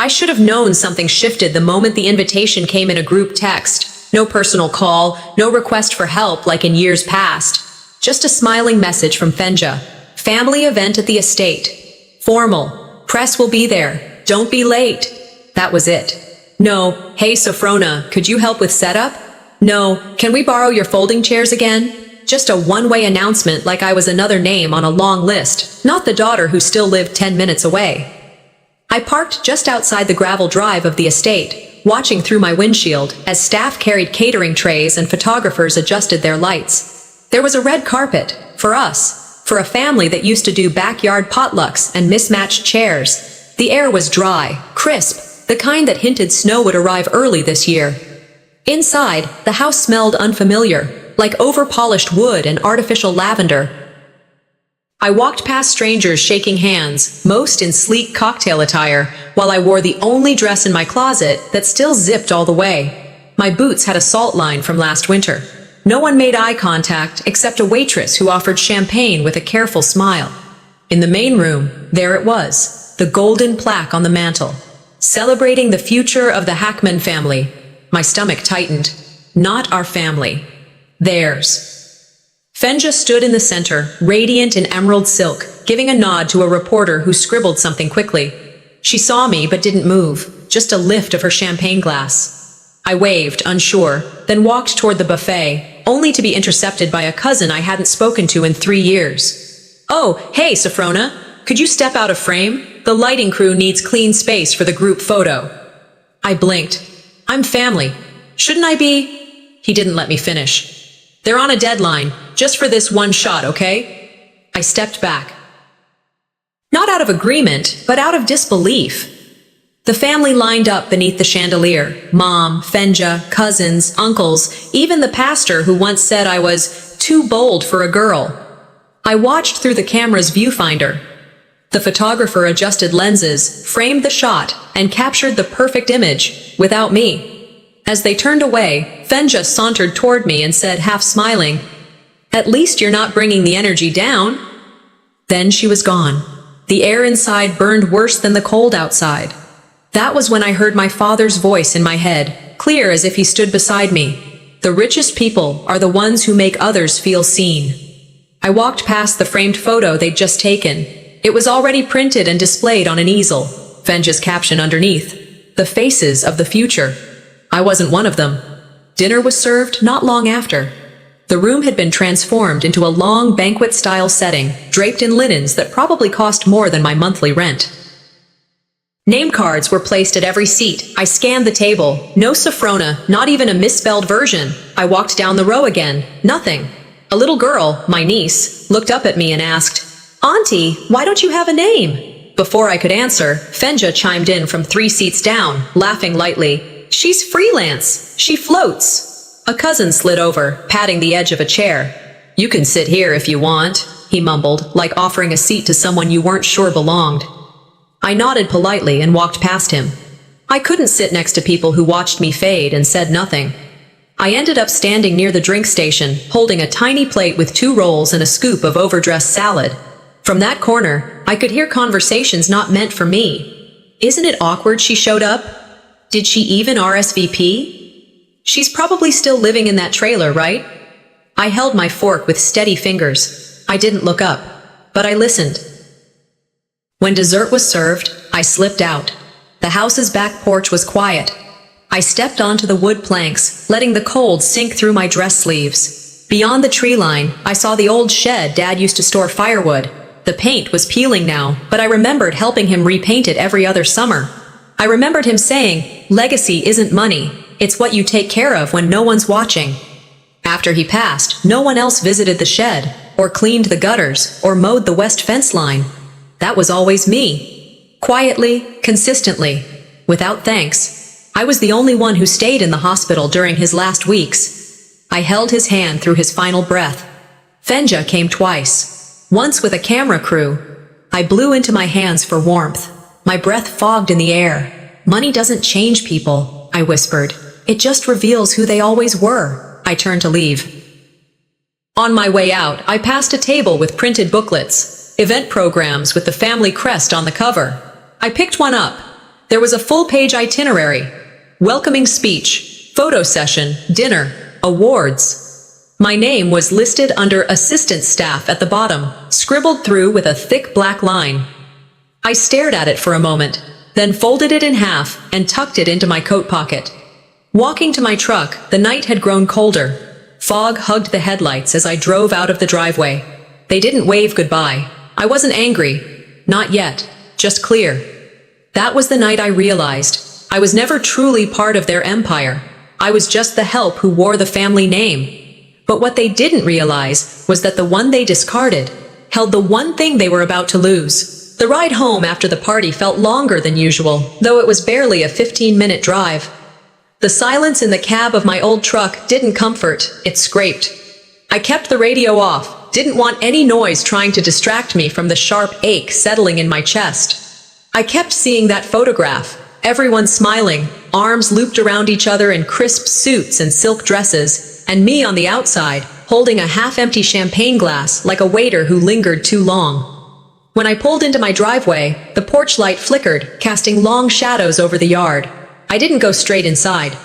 I should have known something shifted the moment the invitation came in a group text. No personal call, no request for help like in years past. Just a smiling message from Fenja. Family event at the estate. Formal. Press will be there. Don't be late. That was it. No, hey Sophrona, could you help with setup? No, can we borrow your folding chairs again? Just a one-way announcement like I was another name on a long list, not the daughter who still lived 10 minutes away. I parked just outside the gravel drive of the estate, watching through my windshield as staff carried catering trays and photographers adjusted their lights. There was a red carpet, for us, for a family that used to do backyard potlucks and mismatched chairs. The air was dry, crisp, the kind that hinted snow would arrive early this year. Inside, the house smelled unfamiliar, like over-polished wood and artificial lavender. I walked past strangers shaking hands, most in sleek cocktail attire, while I wore the only dress in my closet that still zipped all the way. My boots had a salt line from last winter. No one made eye contact except a waitress who offered champagne with a careful smile. In the main room, there it was, the golden plaque on the mantel, celebrating the future of the Hackman family. My stomach tightened. Not our family. Theirs. Fenja stood in the center, radiant in emerald silk, giving a nod to a reporter who scribbled something quickly. She saw me but didn't move, just a lift of her champagne glass. I waved, unsure, then walked toward the buffet, only to be intercepted by a cousin I hadn't spoken to in 3 years. Oh, hey, Sophrona, could you step out of frame? The lighting crew needs clean space for the group photo. I blinked. I'm family. Shouldn't I be? He didn't let me finish. They're on a deadline, just for this one shot, okay? I stepped back. Not out of agreement, but out of disbelief. The family lined up beneath the chandelier. Mom, Fenja, cousins, uncles, even the pastor who once said I was too bold for a girl. I watched through the camera's viewfinder. The photographer adjusted lenses, framed the shot, and captured the perfect image, without me. As they turned away, Fenja sauntered toward me and said, half smiling, "At least you're not bringing the energy down." Then she was gone. The air inside burned worse than the cold outside. That was when I heard my father's voice in my head, clear as if he stood beside me. The richest people are the ones who make others feel seen. I walked past the framed photo they'd just taken. It was already printed and displayed on an easel. Fenja's caption underneath, "The faces of the future." I wasn't one of them. Dinner was served not long after. The room had been transformed into a long banquet-style setting, draped in linens that probably cost more than my monthly rent. Name cards were placed at every seat. I scanned the table. No Sophrona, not even a misspelled version. I walked down the row again. Nothing. A little girl, my niece, looked up at me and asked, "Auntie, why don't you have a name?" Before I could answer, Fenja chimed in from 3 seats down, laughing lightly. "She's freelance. She floats." A cousin slid over, patting the edge of a chair. "You can sit here if you want," he mumbled, like offering a seat to someone you weren't sure belonged. I nodded politely and walked past him. I couldn't sit next to people who watched me fade and said nothing. I ended up standing near the drink station, holding a tiny plate with 2 rolls and a scoop of overdressed salad. From that corner, I could hear conversations not meant for me. "Isn't it awkward she showed up? Did she even RSVP? She's probably still living in that trailer, right?" I held my fork with steady fingers. I didn't look up, but I listened. When dessert was served, I slipped out. The house's back porch was quiet. I stepped onto the wood planks, letting the cold sink through my dress sleeves. Beyond the tree line, I saw the old shed Dad used to store firewood. The paint was peeling now, but I remembered helping him repaint it every other summer. I remembered him saying, "Legacy isn't money, it's what you take care of when no one's watching." After he passed, no one else visited the shed, or cleaned the gutters, or mowed the west fence line. That was always me. Quietly, consistently, without thanks. I was the only one who stayed in the hospital during his last weeks. I held his hand through his final breath. Fenja came twice. Once with a camera crew. I blew into my hands for warmth. My breath fogged in the air. "Money doesn't change people," I whispered. "It just reveals who they always were." I turned to leave. On my way out, I passed a table with printed booklets, event programs with the family crest on the cover. I picked one up. There was a full-page itinerary. Welcoming speech, photo session, dinner, awards. My name was listed under assistant staff at the bottom, scribbled through with a thick black line. I stared at it for a moment, then folded it in half and tucked it into my coat pocket. Walking to my truck, the night had grown colder. Fog hugged the headlights as I drove out of the driveway. They didn't wave goodbye. I wasn't angry. Not yet. Just clear. That was the night I realized I was never truly part of their empire. I was just the help who wore the family name. But what they didn't realize was that the one they discarded held the one thing they were about to lose. The ride home after the party felt longer than usual, though it was barely a 15-minute drive. The silence in the cab of my old truck didn't comfort, it scraped. I kept the radio off, didn't want any noise trying to distract me from the sharp ache settling in my chest. I kept seeing that photograph, everyone smiling, arms looped around each other in crisp suits and silk dresses, and me on the outside, holding a half-empty champagne glass like a waiter who lingered too long. When I pulled into my driveway, the porch light flickered, casting long shadows over the yard. I didn't go straight inside.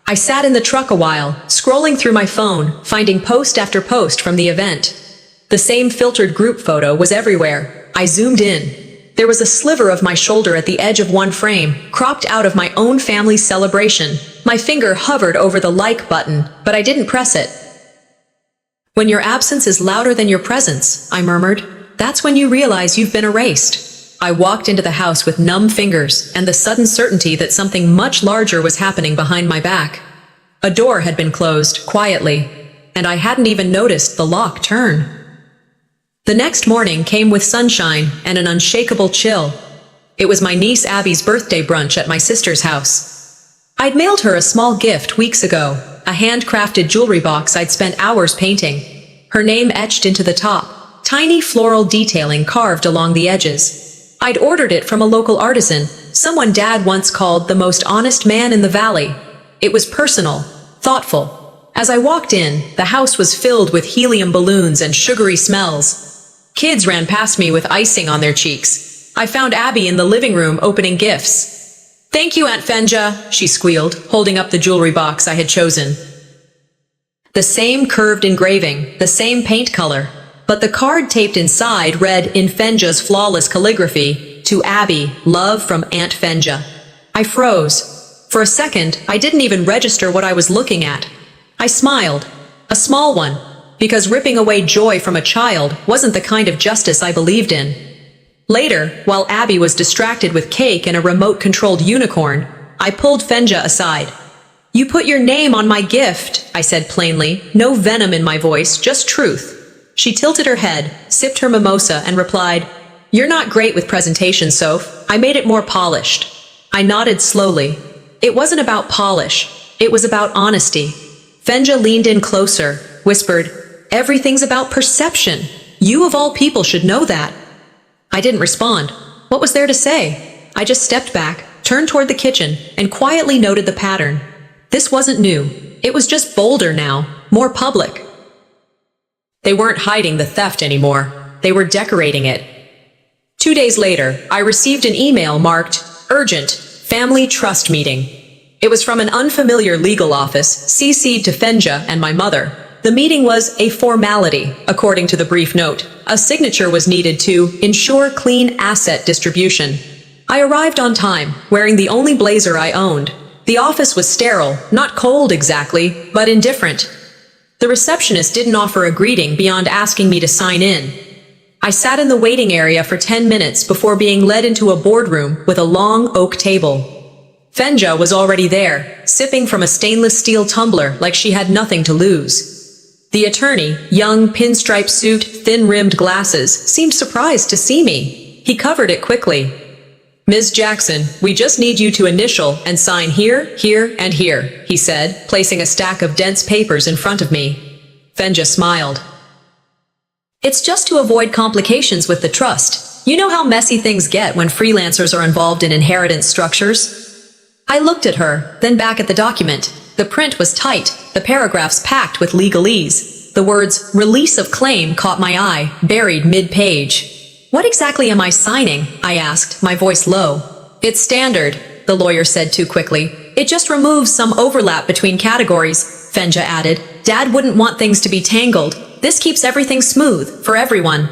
I sat in the truck a while, scrolling through my phone, finding post after post from the event. The same filtered group photo was everywhere. I zoomed in. There was a sliver of my shoulder at the edge of one frame, cropped out of my own family's celebration. My finger hovered over the like button, but I didn't press it. When your absence is louder than your presence, I murmured, that's when you realize you've been erased. I walked into the house with numb fingers and the sudden certainty that something much larger was happening behind my back. A door had been closed, quietly, and I hadn't even noticed the lock turn. The next morning came with sunshine and an unshakable chill. It was my niece Abby's birthday brunch at my sister's house. I'd mailed her a small gift weeks ago, a handcrafted jewelry box I'd spent hours painting. Her name etched into the top, tiny floral detailing carved along the edges. I'd ordered it from a local artisan, someone Dad once called the most honest man in the valley. It was personal, thoughtful. As I walked in, the house was filled with helium balloons and sugary smells. Kids ran past me with icing on their cheeks. I found Abby in the living room opening gifts. "Thank you, Aunt Fenja," she squealed, holding up the jewelry box I had chosen. The same curved engraving, the same paint color, but the card taped inside read in Fenja's flawless calligraphy, "To Abby, love from Aunt Fenja." I froze. For a second, I didn't even register what I was looking at. I smiled. A small one. Because ripping away joy from a child wasn't the kind of justice I believed in. Later, while Abby was distracted with cake and a remote-controlled unicorn, I pulled Fenja aside. "You put your name on my gift," I said plainly, no venom in my voice, just truth. She tilted her head, sipped her mimosa, and replied, "You're not great with presentations, Soph. I made it more polished." I nodded slowly. It wasn't about polish. It was about honesty. Fenja leaned in closer, whispered, "Everything's about perception. You of all people should know that." I didn't respond. What was there to say? I just stepped back, turned toward the kitchen, and quietly noted the pattern. This wasn't new. It was just bolder now, more public. They weren't hiding the theft anymore. They were decorating it. 2 days later, I received an email marked, "Urgent, Family Trust Meeting." It was from an unfamiliar legal office, CC'd to Fenja and my mother. The meeting was a formality, according to the brief note. A signature was needed to ensure clean asset distribution. I arrived on time, wearing the only blazer I owned. The office was sterile, not cold exactly, but indifferent. The receptionist didn't offer a greeting beyond asking me to sign in. I sat in the waiting area for 10 minutes before being led into a boardroom with a long oak table. Fenja was already there, sipping from a stainless steel tumbler like she had nothing to lose. The attorney, young, pinstripe suit, thin-rimmed glasses, seemed surprised to see me. He covered it quickly. "Ms. Jackson, we just need you to initial and sign here, here, and here," he said, placing a stack of dense papers in front of me. Fenja smiled. "It's just to avoid complications with the trust. You know how messy things get when freelancers are involved in inheritance structures." I looked at her, then back at the document. The print was tight, the paragraphs packed with legalese. The words, "release of claim," caught my eye, buried mid-page. "What exactly am I signing?" I asked, my voice low. It's standard, the lawyer said too quickly. It just removes some overlap between categories, Fenja added. Dad wouldn't want things to be tangled. This keeps everything smooth, for everyone.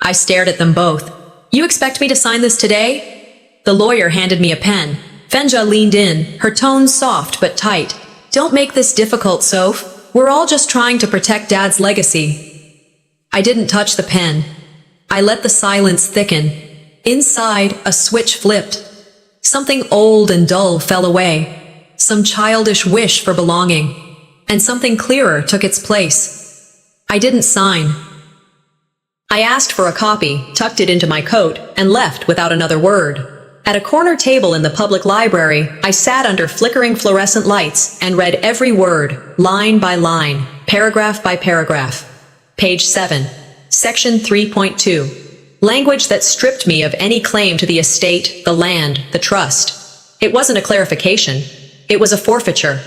I stared at them both. You expect me to sign this today? The lawyer handed me a pen. Fenja leaned in, her tone soft but tight. Don't make this difficult, Soph. We're all just trying to protect Dad's legacy. I didn't touch the pen. I let the silence thicken. Inside, a switch flipped. Something old and dull fell away. Some childish wish for belonging. And something clearer took its place. I didn't sign. I asked for a copy, tucked it into my coat, and left without another word. At a corner table in the public library, I sat under flickering fluorescent lights and read every word, line by line, paragraph by paragraph. Page 7. Section 3.2. Language that stripped me of any claim to the estate, the land, the trust. It wasn't a clarification. It was a forfeiture.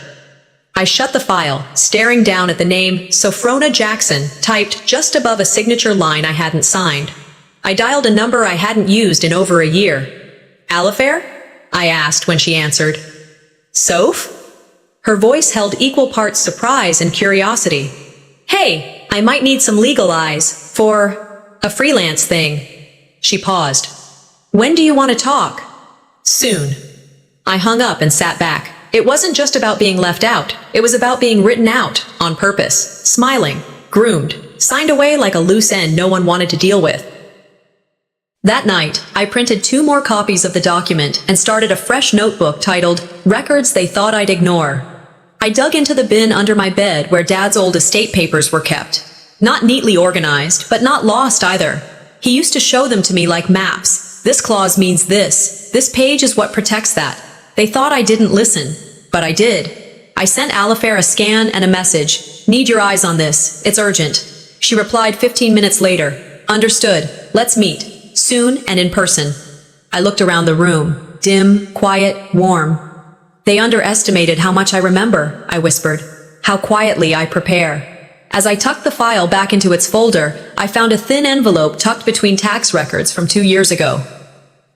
I shut the file, staring down at the name Sophrona Jackson, typed just above a signature line I hadn't signed. I dialed a number I hadn't used in over a year. Alifair? I asked when she answered. Soph? Her voice held equal parts surprise and curiosity. Hey, I might need some legal eyes for a freelance thing. She paused. When do you want to talk? Soon. I hung up and sat back. It wasn't just about being left out. It was about being written out, on purpose, smiling, groomed, signed away like a loose end no one wanted to deal with. That night, I printed 2 more copies of the document and started a fresh notebook titled Records They Thought I'd Ignore. I dug into the bin under my bed where Dad's old estate papers were kept. Not neatly organized, but not lost either. He used to show them to me like maps. This clause means this. This page is what protects that. They thought I didn't listen, but I did. I sent Alifair a scan and a message. Need your eyes on this. It's urgent. She replied 15 minutes later. Understood. Let's meet. Soon and in person. I looked around the room. Dim, quiet, warm. They underestimated how much I remember, I whispered. How quietly I prepare. As I tucked the file back into its folder, I found a thin envelope tucked between tax records from 2 years ago.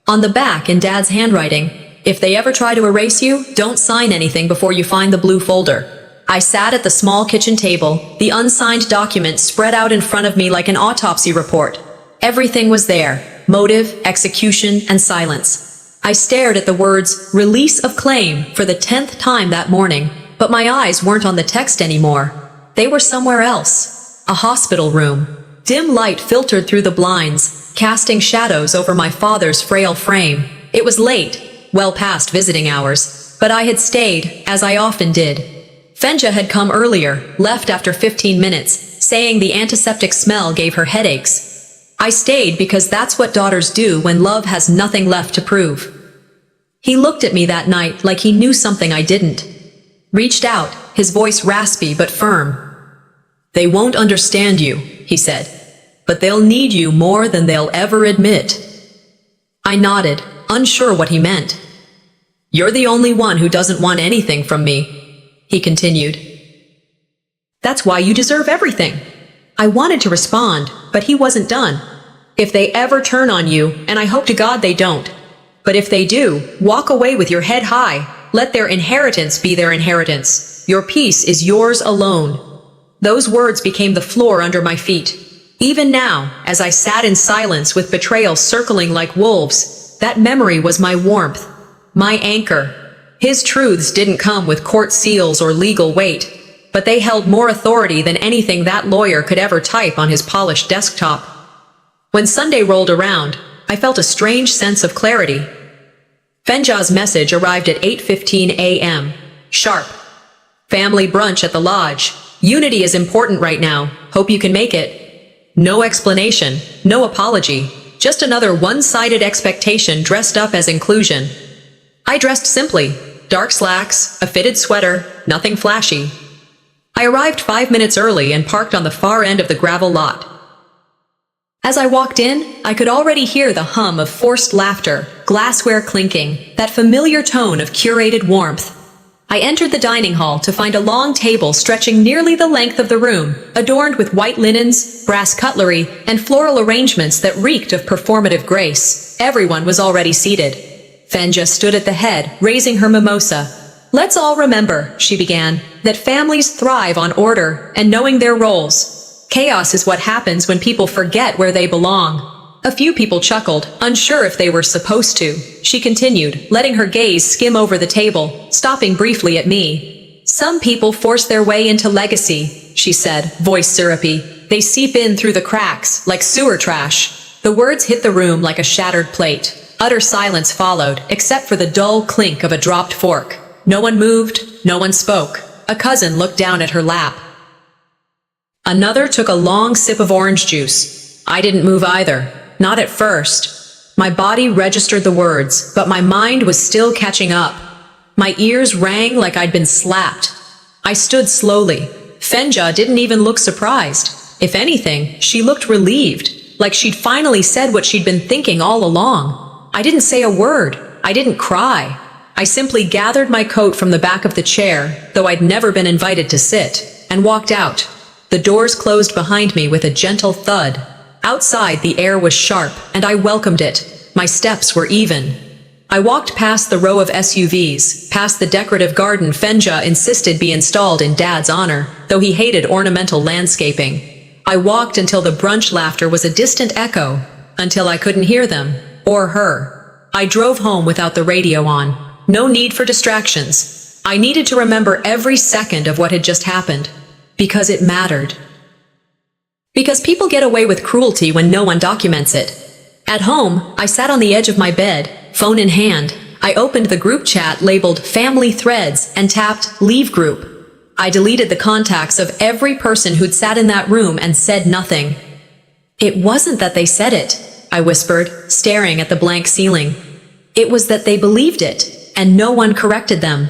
On the back, in Dad's handwriting, if they ever try to erase you, don't sign anything before you find the blue folder. I sat at the small kitchen table, the unsigned document spread out in front of me like an autopsy report. Everything was there: motive, execution, and silence. I stared at the words, release of claim, for the 10th time that morning, but my eyes weren't on the text anymore. They were somewhere else. A hospital room. Dim light filtered through the blinds, casting shadows over my father's frail frame. It was late, well past visiting hours, but I had stayed, as I often did. Fenja had come earlier, left after 15 minutes, saying the antiseptic smell gave her headaches. I stayed because that's what daughters do when love has nothing left to prove. He looked at me that night like he knew something I didn't. Reached out, his voice raspy but firm. They won't understand you, he said, but they'll need you more than they'll ever admit. I nodded, unsure what he meant. You're the only one who doesn't want anything from me, he continued. That's why you deserve everything. I wanted to respond, but he wasn't done. If they ever turn on you, and I hope to God they don't, but if they do, walk away with your head high. Let their inheritance be their inheritance. Your peace is yours alone. Those words became the floor under my feet. Even now, as I sat in silence with betrayal circling like wolves, that memory was my warmth, my anchor. His truths didn't come with court seals or legal weight, but they held more authority than anything that lawyer could ever type on his polished desktop. When Sunday rolled around, I felt a strange sense of clarity. Fenja's message arrived at 8:15 a.m. Sharp. Family brunch at the lodge. Unity is important right now. Hope you can make it. No explanation, no apology, just another one-sided expectation dressed up as inclusion. I dressed simply. Dark slacks, a fitted sweater, nothing flashy. I arrived 5 minutes early and parked on the far end of the gravel lot. As I walked in, I could already hear the hum of forced laughter, glassware clinking, that familiar tone of curated warmth. I entered the dining hall to find a long table stretching nearly the length of the room, adorned with white linens, brass cutlery, and floral arrangements that reeked of performative grace. Everyone was already seated. Fenja stood at the head, raising her mimosa. "Let's all remember," she began, "that families thrive on order and knowing their roles. Chaos is what happens when people forget where they belong." A few people chuckled, unsure if they were supposed to. She continued, letting her gaze skim over the table, stopping briefly at me. "Some people force their way into legacy," she said, voice syrupy. "They seep in through the cracks, like sewer trash." The words hit the room like a shattered plate. Utter silence followed, except for the dull clink of a dropped fork. No one moved, no one spoke. A cousin looked down at her lap. Another took a long sip of orange juice. I didn't move either. Not at first. My body registered the words, but my mind was still catching up. My ears rang like I'd been slapped. I stood slowly. Fenja didn't even look surprised. If anything, she looked relieved, like she'd finally said what she'd been thinking all along. I didn't say a word. I didn't cry. I simply gathered my coat from the back of the chair, though I'd never been invited to sit, and walked out. The doors closed behind me with a gentle thud. Outside, the air was sharp, and I welcomed it. My steps were even. I walked past the row of SUVs, past the decorative garden Fenja insisted be installed in Dad's honor, though he hated ornamental landscaping. I walked until the brunch laughter was a distant echo, until I couldn't hear them, or her. I drove home without the radio on. No need for distractions. I needed to remember every second of what had just happened, because it mattered. Because people get away with cruelty when no one documents it. At home, I sat on the edge of my bed, phone in hand. I opened the group chat labeled Family Threads and tapped Leave Group. I deleted the contacts of every person who'd sat in that room and said nothing. "It wasn't that they said it," I whispered, staring at the blank ceiling. "It was that they believed it, and no one corrected them."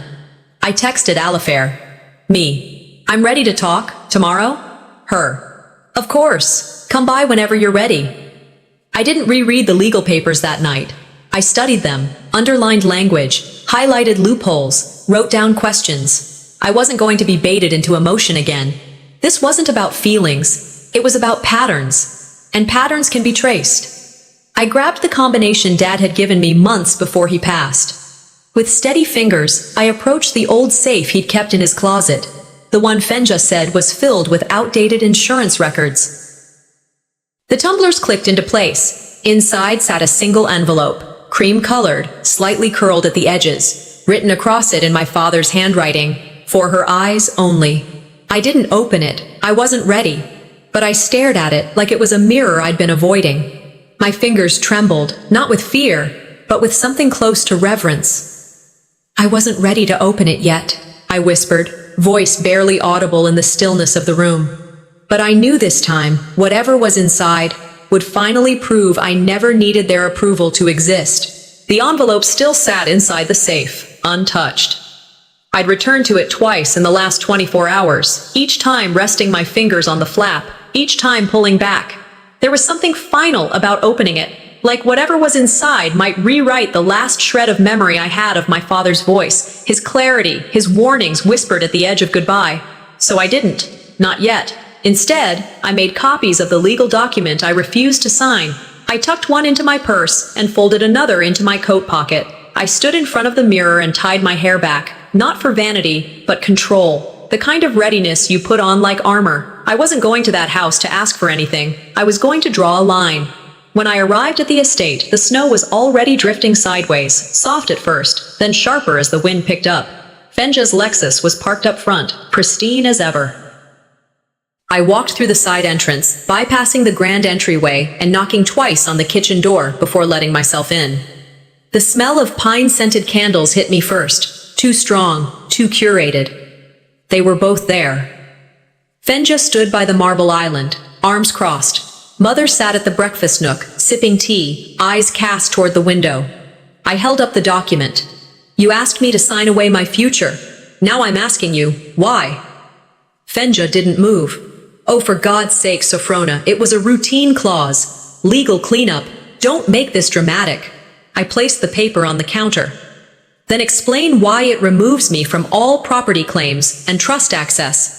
I texted Alifair. Me. "I'm ready to talk. Tomorrow?" Her. "Of course. Come by whenever you're ready." I didn't reread the legal papers that night. I studied them, underlined language, highlighted loopholes, wrote down questions. I wasn't going to be baited into emotion again. This wasn't about feelings. It was about patterns. And patterns can be traced. I grabbed the combination Dad had given me months before he passed. With steady fingers, I approached the old safe he'd kept in his closet. The one Fenja said was filled with outdated insurance records. The tumblers clicked into place. Inside sat a single envelope, cream-colored, slightly curled at the edges, written across it in my father's handwriting, "For her eyes only." I didn't open it. I wasn't ready. But I stared at it like it was a mirror I'd been avoiding. My fingers trembled, not with fear, but with something close to reverence. "I wasn't ready to open it yet," I whispered, voice barely audible in the stillness of the room. But I knew this time, whatever was inside, would finally prove I never needed their approval to exist. The envelope still sat inside the safe, untouched. I'd returned to it twice in the last 24 hours, each time resting my fingers on the flap, each time pulling back. There was something final about opening it, like whatever was inside might rewrite the last shred of memory I had of my father's voice, his clarity, his warnings whispered at the edge of goodbye. So I didn't. Not yet. Instead, I made copies of the legal document I refused to sign. I tucked one into my purse and folded another into my coat pocket. I stood in front of the mirror and tied my hair back, not for vanity, but control. The kind of readiness you put on like armor. I wasn't going to that house to ask for anything. I was going to draw a line. When I arrived at the estate, the snow was already drifting sideways, soft at first, then sharper as the wind picked up. Fenja's Lexus was parked up front, pristine as ever. I walked through the side entrance, bypassing the grand entryway and knocking twice on the kitchen door before letting myself in. The smell of pine-scented candles hit me first, too strong, too curated. They were both there. Fenja stood by the marble island, arms crossed. Mother sat at the breakfast nook, sipping tea, eyes cast toward the window. I held up the document. "You asked me to sign away my future. Now I'm asking you, why?" Fenja didn't move. "Oh, for God's sake, Sophrona, it was a routine clause. Legal cleanup. Don't make this dramatic." I placed the paper on the counter. "Then explain why it removes me from all property claims and trust access."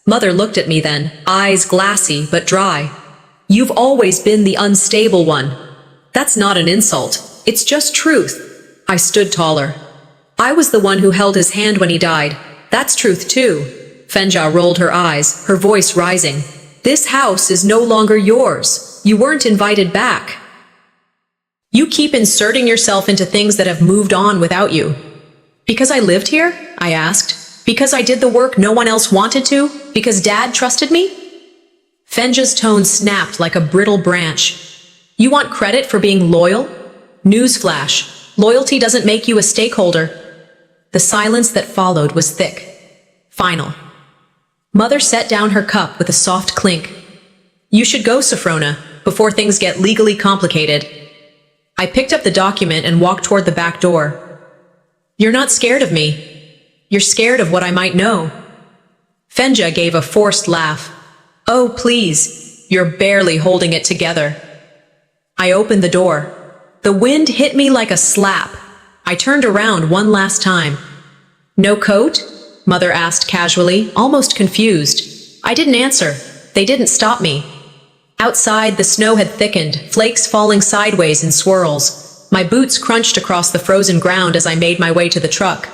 Mother looked at me then, eyes glassy but dry. "You've always been the unstable one." "That's not an insult. It's just truth." I stood taller. I was the one who held his hand when he died. That's truth too. Fenja rolled her eyes, her voice rising. This house is no longer yours. You weren't invited back. You keep inserting yourself into things that have moved on without you. Because I lived here? I asked. Because I did the work no one else wanted to? Because Dad trusted me? Fenja's tone snapped like a brittle branch. You want credit for being loyal? Newsflash. Loyalty doesn't make you a stakeholder. The silence that followed was thick. Final. Mother set down her cup with a soft clink. You should go, Sophrona, before things get legally complicated. I picked up the document and walked toward the back door. You're not scared of me. You're scared of what I might know. Fenja gave a forced laugh. Oh, please, you're barely holding it together. I opened the door. The wind hit me like a slap. I turned around one last time. No coat? Mother asked casually, almost confused. I didn't answer. They didn't stop me. Outside, the snow had thickened, flakes falling sideways in swirls. My boots crunched across the frozen ground as I made my way to the truck.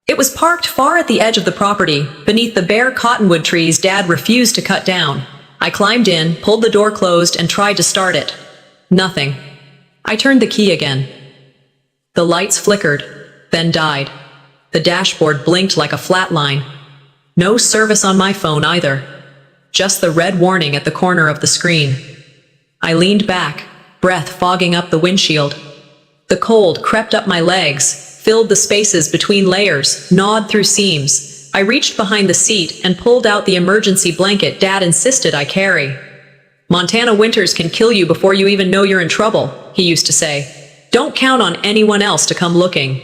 It was parked far at the edge of the property, beneath the bare cottonwood trees Dad refused to cut down. I climbed in, pulled the door closed, and tried to start it. Nothing. I turned the key again. The lights flickered, then died. The dashboard blinked like a flat line. No service on my phone either. Just the red warning at the corner of the screen. I leaned back, breath fogging up the windshield. The cold crept up my legs, filled the spaces between layers, gnawed through seams. I reached behind the seat and pulled out the emergency blanket Dad insisted I carry. Montana winters can kill you before you even know you're in trouble, he used to say. Don't count on anyone else to come looking.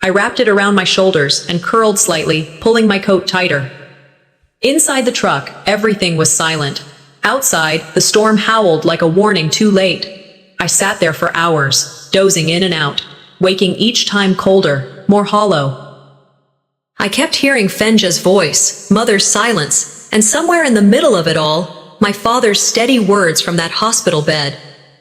I wrapped it around my shoulders and curled slightly, pulling my coat tighter. Inside the truck, everything was silent. Outside, the storm howled like a warning too late. I sat there for hours, dozing in and out, waking each time colder, more hollow. I kept hearing Fenja's voice, Mother's silence, and somewhere in the middle of it all, my father's steady words from that hospital bed.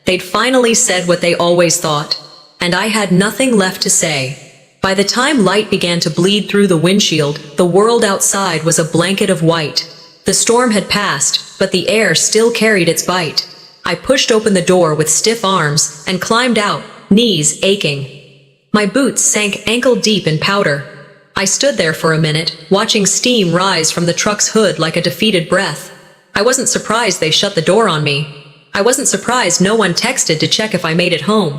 They'd finally said what they always thought, and I had nothing left to say. By the time light began to bleed through the windshield, the world outside was a blanket of white. The storm had passed, but the air still carried its bite. I pushed open the door with stiff arms and climbed out, knees aching. My boots sank ankle-deep in powder. I stood there for a minute, watching steam rise from the truck's hood like a defeated breath. I wasn't surprised they shut the door on me. I wasn't surprised no one texted to check if I made it home.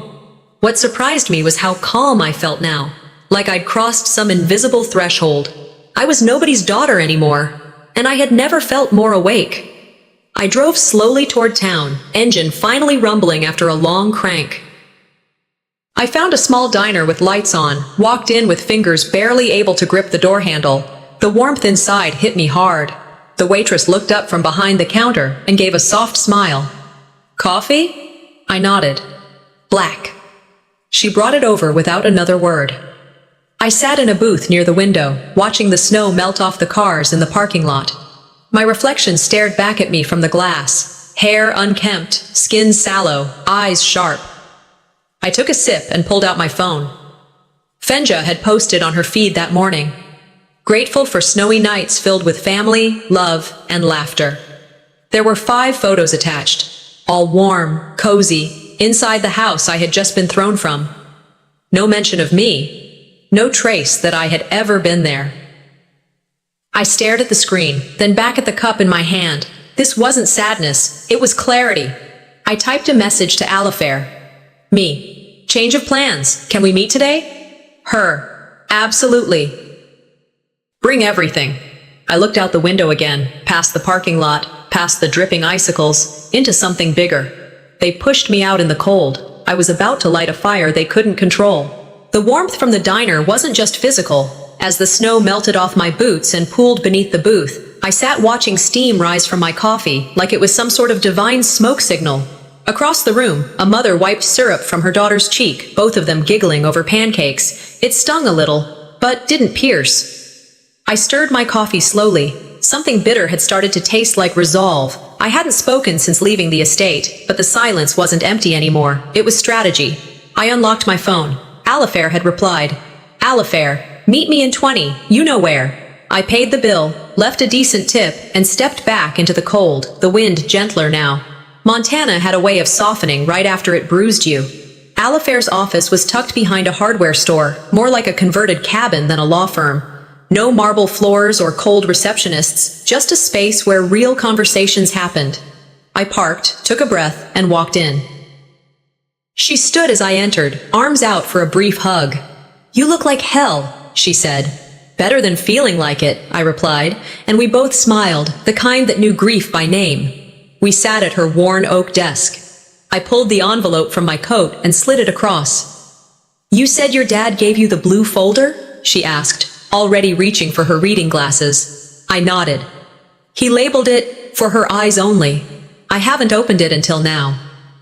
What surprised me was how calm I felt now. Like I'd crossed some invisible threshold. I was nobody's daughter anymore, and I had never felt more awake. I drove slowly toward town, engine finally rumbling after a long crank. I found a small diner with lights on, walked in with fingers barely able to grip the door handle. The warmth inside hit me hard. The waitress looked up from behind the counter and gave a soft smile. Coffee? I nodded. Black. She brought it over without another word. I sat in a booth near the window, watching the snow melt off the cars in the parking lot. My reflection stared back at me from the glass, hair unkempt, skin sallow, eyes sharp. I took a sip and pulled out my phone. Fenja had posted on her feed that morning. Grateful for snowy nights filled with family, love, and laughter. There were 5 photos attached, all warm, cozy, inside the house I had just been thrown from. No mention of me. No trace that I had ever been there. I stared at the screen, then back at the cup in my hand. This wasn't sadness, it was clarity. I typed a message to Alifair. Me. Change of plans. Can we meet today? Her. Absolutely. Bring everything. I looked out the window again, past the parking lot, past the dripping icicles, into something bigger. They pushed me out in the cold. I was about to light a fire they couldn't control. The warmth from the diner wasn't just physical. As the snow melted off my boots and pooled beneath the booth, I sat watching steam rise from my coffee like it was some sort of divine smoke signal. Across the room, a mother wiped syrup from her daughter's cheek, both of them giggling over pancakes. It stung a little, but didn't pierce. I stirred my coffee slowly. Something bitter had started to taste like resolve. I hadn't spoken since leaving the estate, but the silence wasn't empty anymore. It was strategy. I unlocked my phone. Alifair had replied. Alifair, meet me in 20, you know where. I paid the bill, left a decent tip, and stepped back into the cold, the wind gentler now. Montana had a way of softening right after it bruised you. Alifair's office was tucked behind a hardware store, more like a converted cabin than a law firm. No marble floors or cold receptionists, just a space where real conversations happened. I parked, took a breath, and walked in. She stood as I entered, arms out for a brief hug. "You look like hell," she said. "Better than feeling like it," I replied, and we both smiled, the kind that knew grief by name. We sat at her worn oak desk. I pulled the envelope from my coat and slid it across. "You said your dad gave you the blue folder?" she asked, already reaching for her reading glasses. I nodded. "He labeled it, 'For her eyes only.' I haven't opened it until now."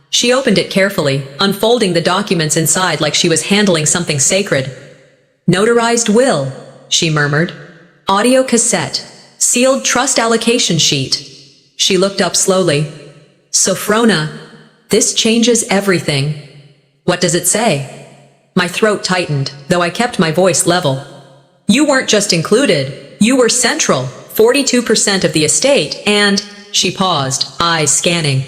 She opened it carefully, unfolding the documents inside like she was handling something sacred. "Notarized will," she murmured. "Audio cassette. Sealed trust allocation sheet." She looked up slowly. "Sophrona, this changes everything." "What does it say?" My throat tightened, though I kept my voice level. "You weren't just included. You were central, 42% of the estate, and..." She paused, eyes scanning.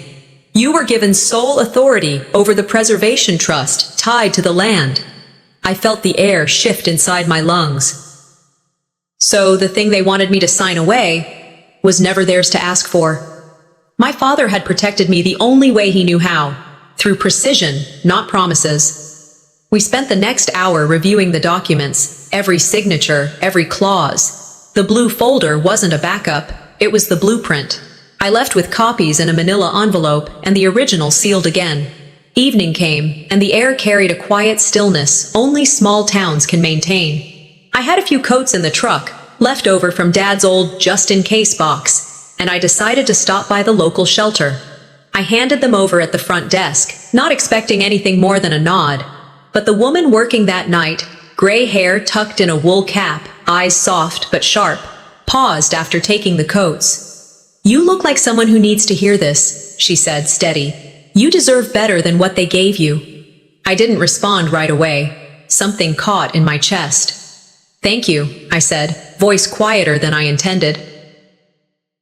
"You were given sole authority over the preservation trust tied to the land." I felt the air shift inside my lungs. So the thing they wanted me to sign away was never theirs to ask for. My father had protected me the only way he knew how, through precision, not promises. We spent the next hour reviewing the documents, every signature, every clause. The blue folder wasn't a backup, it was the blueprint. I left with copies in a manila envelope and the original sealed again. Evening came, and the air carried a quiet stillness only small towns can maintain. I had a few coats in the truck, left over from Dad's old just-in-case box, and I decided to stop by the local shelter. I handed them over at the front desk, not expecting anything more than a nod. But the woman working that night, gray hair tucked in a wool cap, eyes soft but sharp, paused after taking the coats. "You look like someone who needs to hear this," she said, steady. "You deserve better than what they gave you." I didn't respond right away. Something caught in my chest. "Thank you," I said, voice quieter than I intended.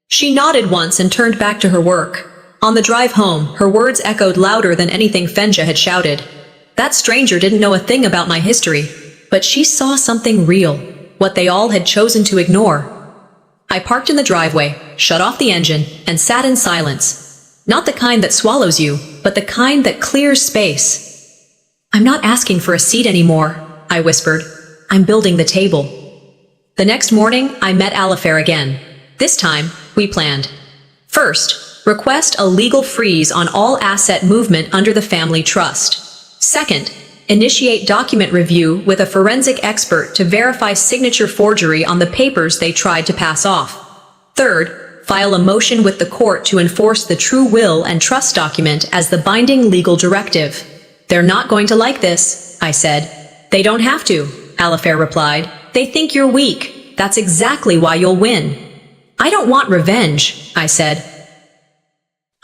She nodded once and turned back to her work. On the drive home, her words echoed louder than anything Fenja had shouted. That stranger didn't know a thing about my history, but she saw something real, what they all had chosen to ignore. I parked in the driveway, shut off the engine, and sat in silence. Not the kind that swallows you, but the kind that clears space. "I'm not asking for a seat anymore," I whispered. "I'm building the table." The next morning, I met Alifair again. This time, we planned. First, request a legal freeze on all asset movement under the family trust. Second, initiate document review with a forensic expert to verify signature forgery on the papers they tried to pass off. Third, file a motion with the court to enforce the true will and trust document as the binding legal directive. "They're not going to like this," I said. "They don't have to," Alifair replied. "They think you're weak. That's exactly why you'll win." "I don't want revenge," I said.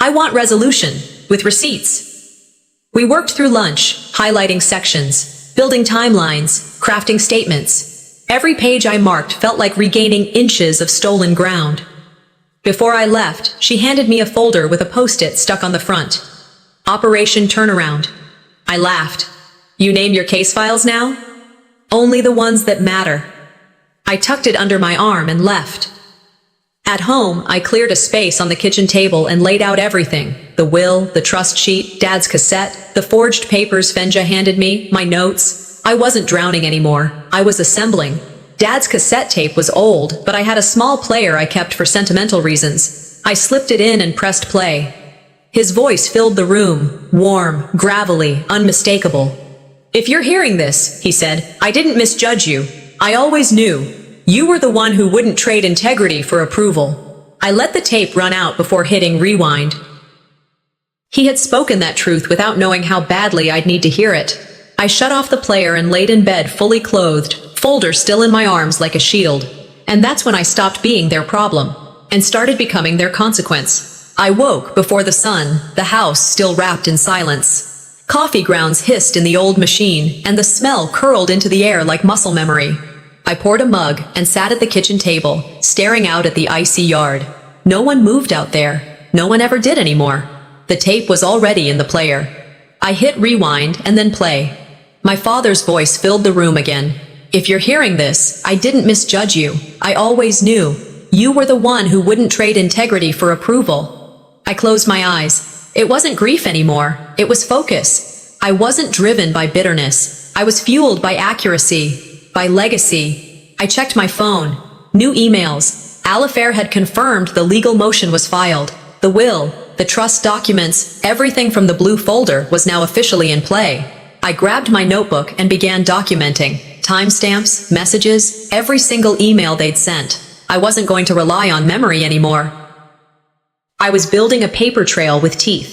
"I want resolution, with receipts." We worked through lunch, highlighting sections, building timelines, crafting statements. Every page I marked felt like regaining inches of stolen ground. Before I left, she handed me a folder with a post-it stuck on the front. "Operation Turnaround." I laughed. "You name your case files now?" "Only the ones that matter." I tucked it under my arm and left. At home, I cleared a space on the kitchen table and laid out everything. The will, the trust sheet, Dad's cassette, the forged papers Fenja handed me, my notes. I wasn't drowning anymore. I was assembling. Dad's cassette tape was old, but I had a small player I kept for sentimental reasons. I slipped it in and pressed play. His voice filled the room, warm, gravelly, unmistakable. "If you're hearing this," he said, "I didn't misjudge you. I always knew. You were the one who wouldn't trade integrity for approval." I let the tape run out before hitting rewind. He had spoken that truth without knowing how badly I'd need to hear it. I shut off the player and laid in bed fully clothed, folder still in my arms like a shield. And that's when I stopped being their problem, and started becoming their consequence. I woke before the sun, the house still wrapped in silence. Coffee grounds hissed in the old machine, and the smell curled into the air like muscle memory. I poured a mug and sat at the kitchen table, staring out at the icy yard. No one moved out there. No one ever did anymore. The tape was already in the player. I hit rewind and then play. My father's voice filled the room again. "If you're hearing this, I didn't misjudge you. I always knew. You were the one who wouldn't trade integrity for approval." I closed my eyes. It wasn't grief anymore. It was focus. I wasn't driven by bitterness. I was fueled by accuracy, by legacy. I checked my phone. New emails. Alifair had confirmed the legal motion was filed. The will, the trust documents, everything from the blue folder was now officially in play. I grabbed my notebook and began documenting. Timestamps, messages, every single email they'd sent. I wasn't going to rely on memory anymore. I was building a paper trail with teeth.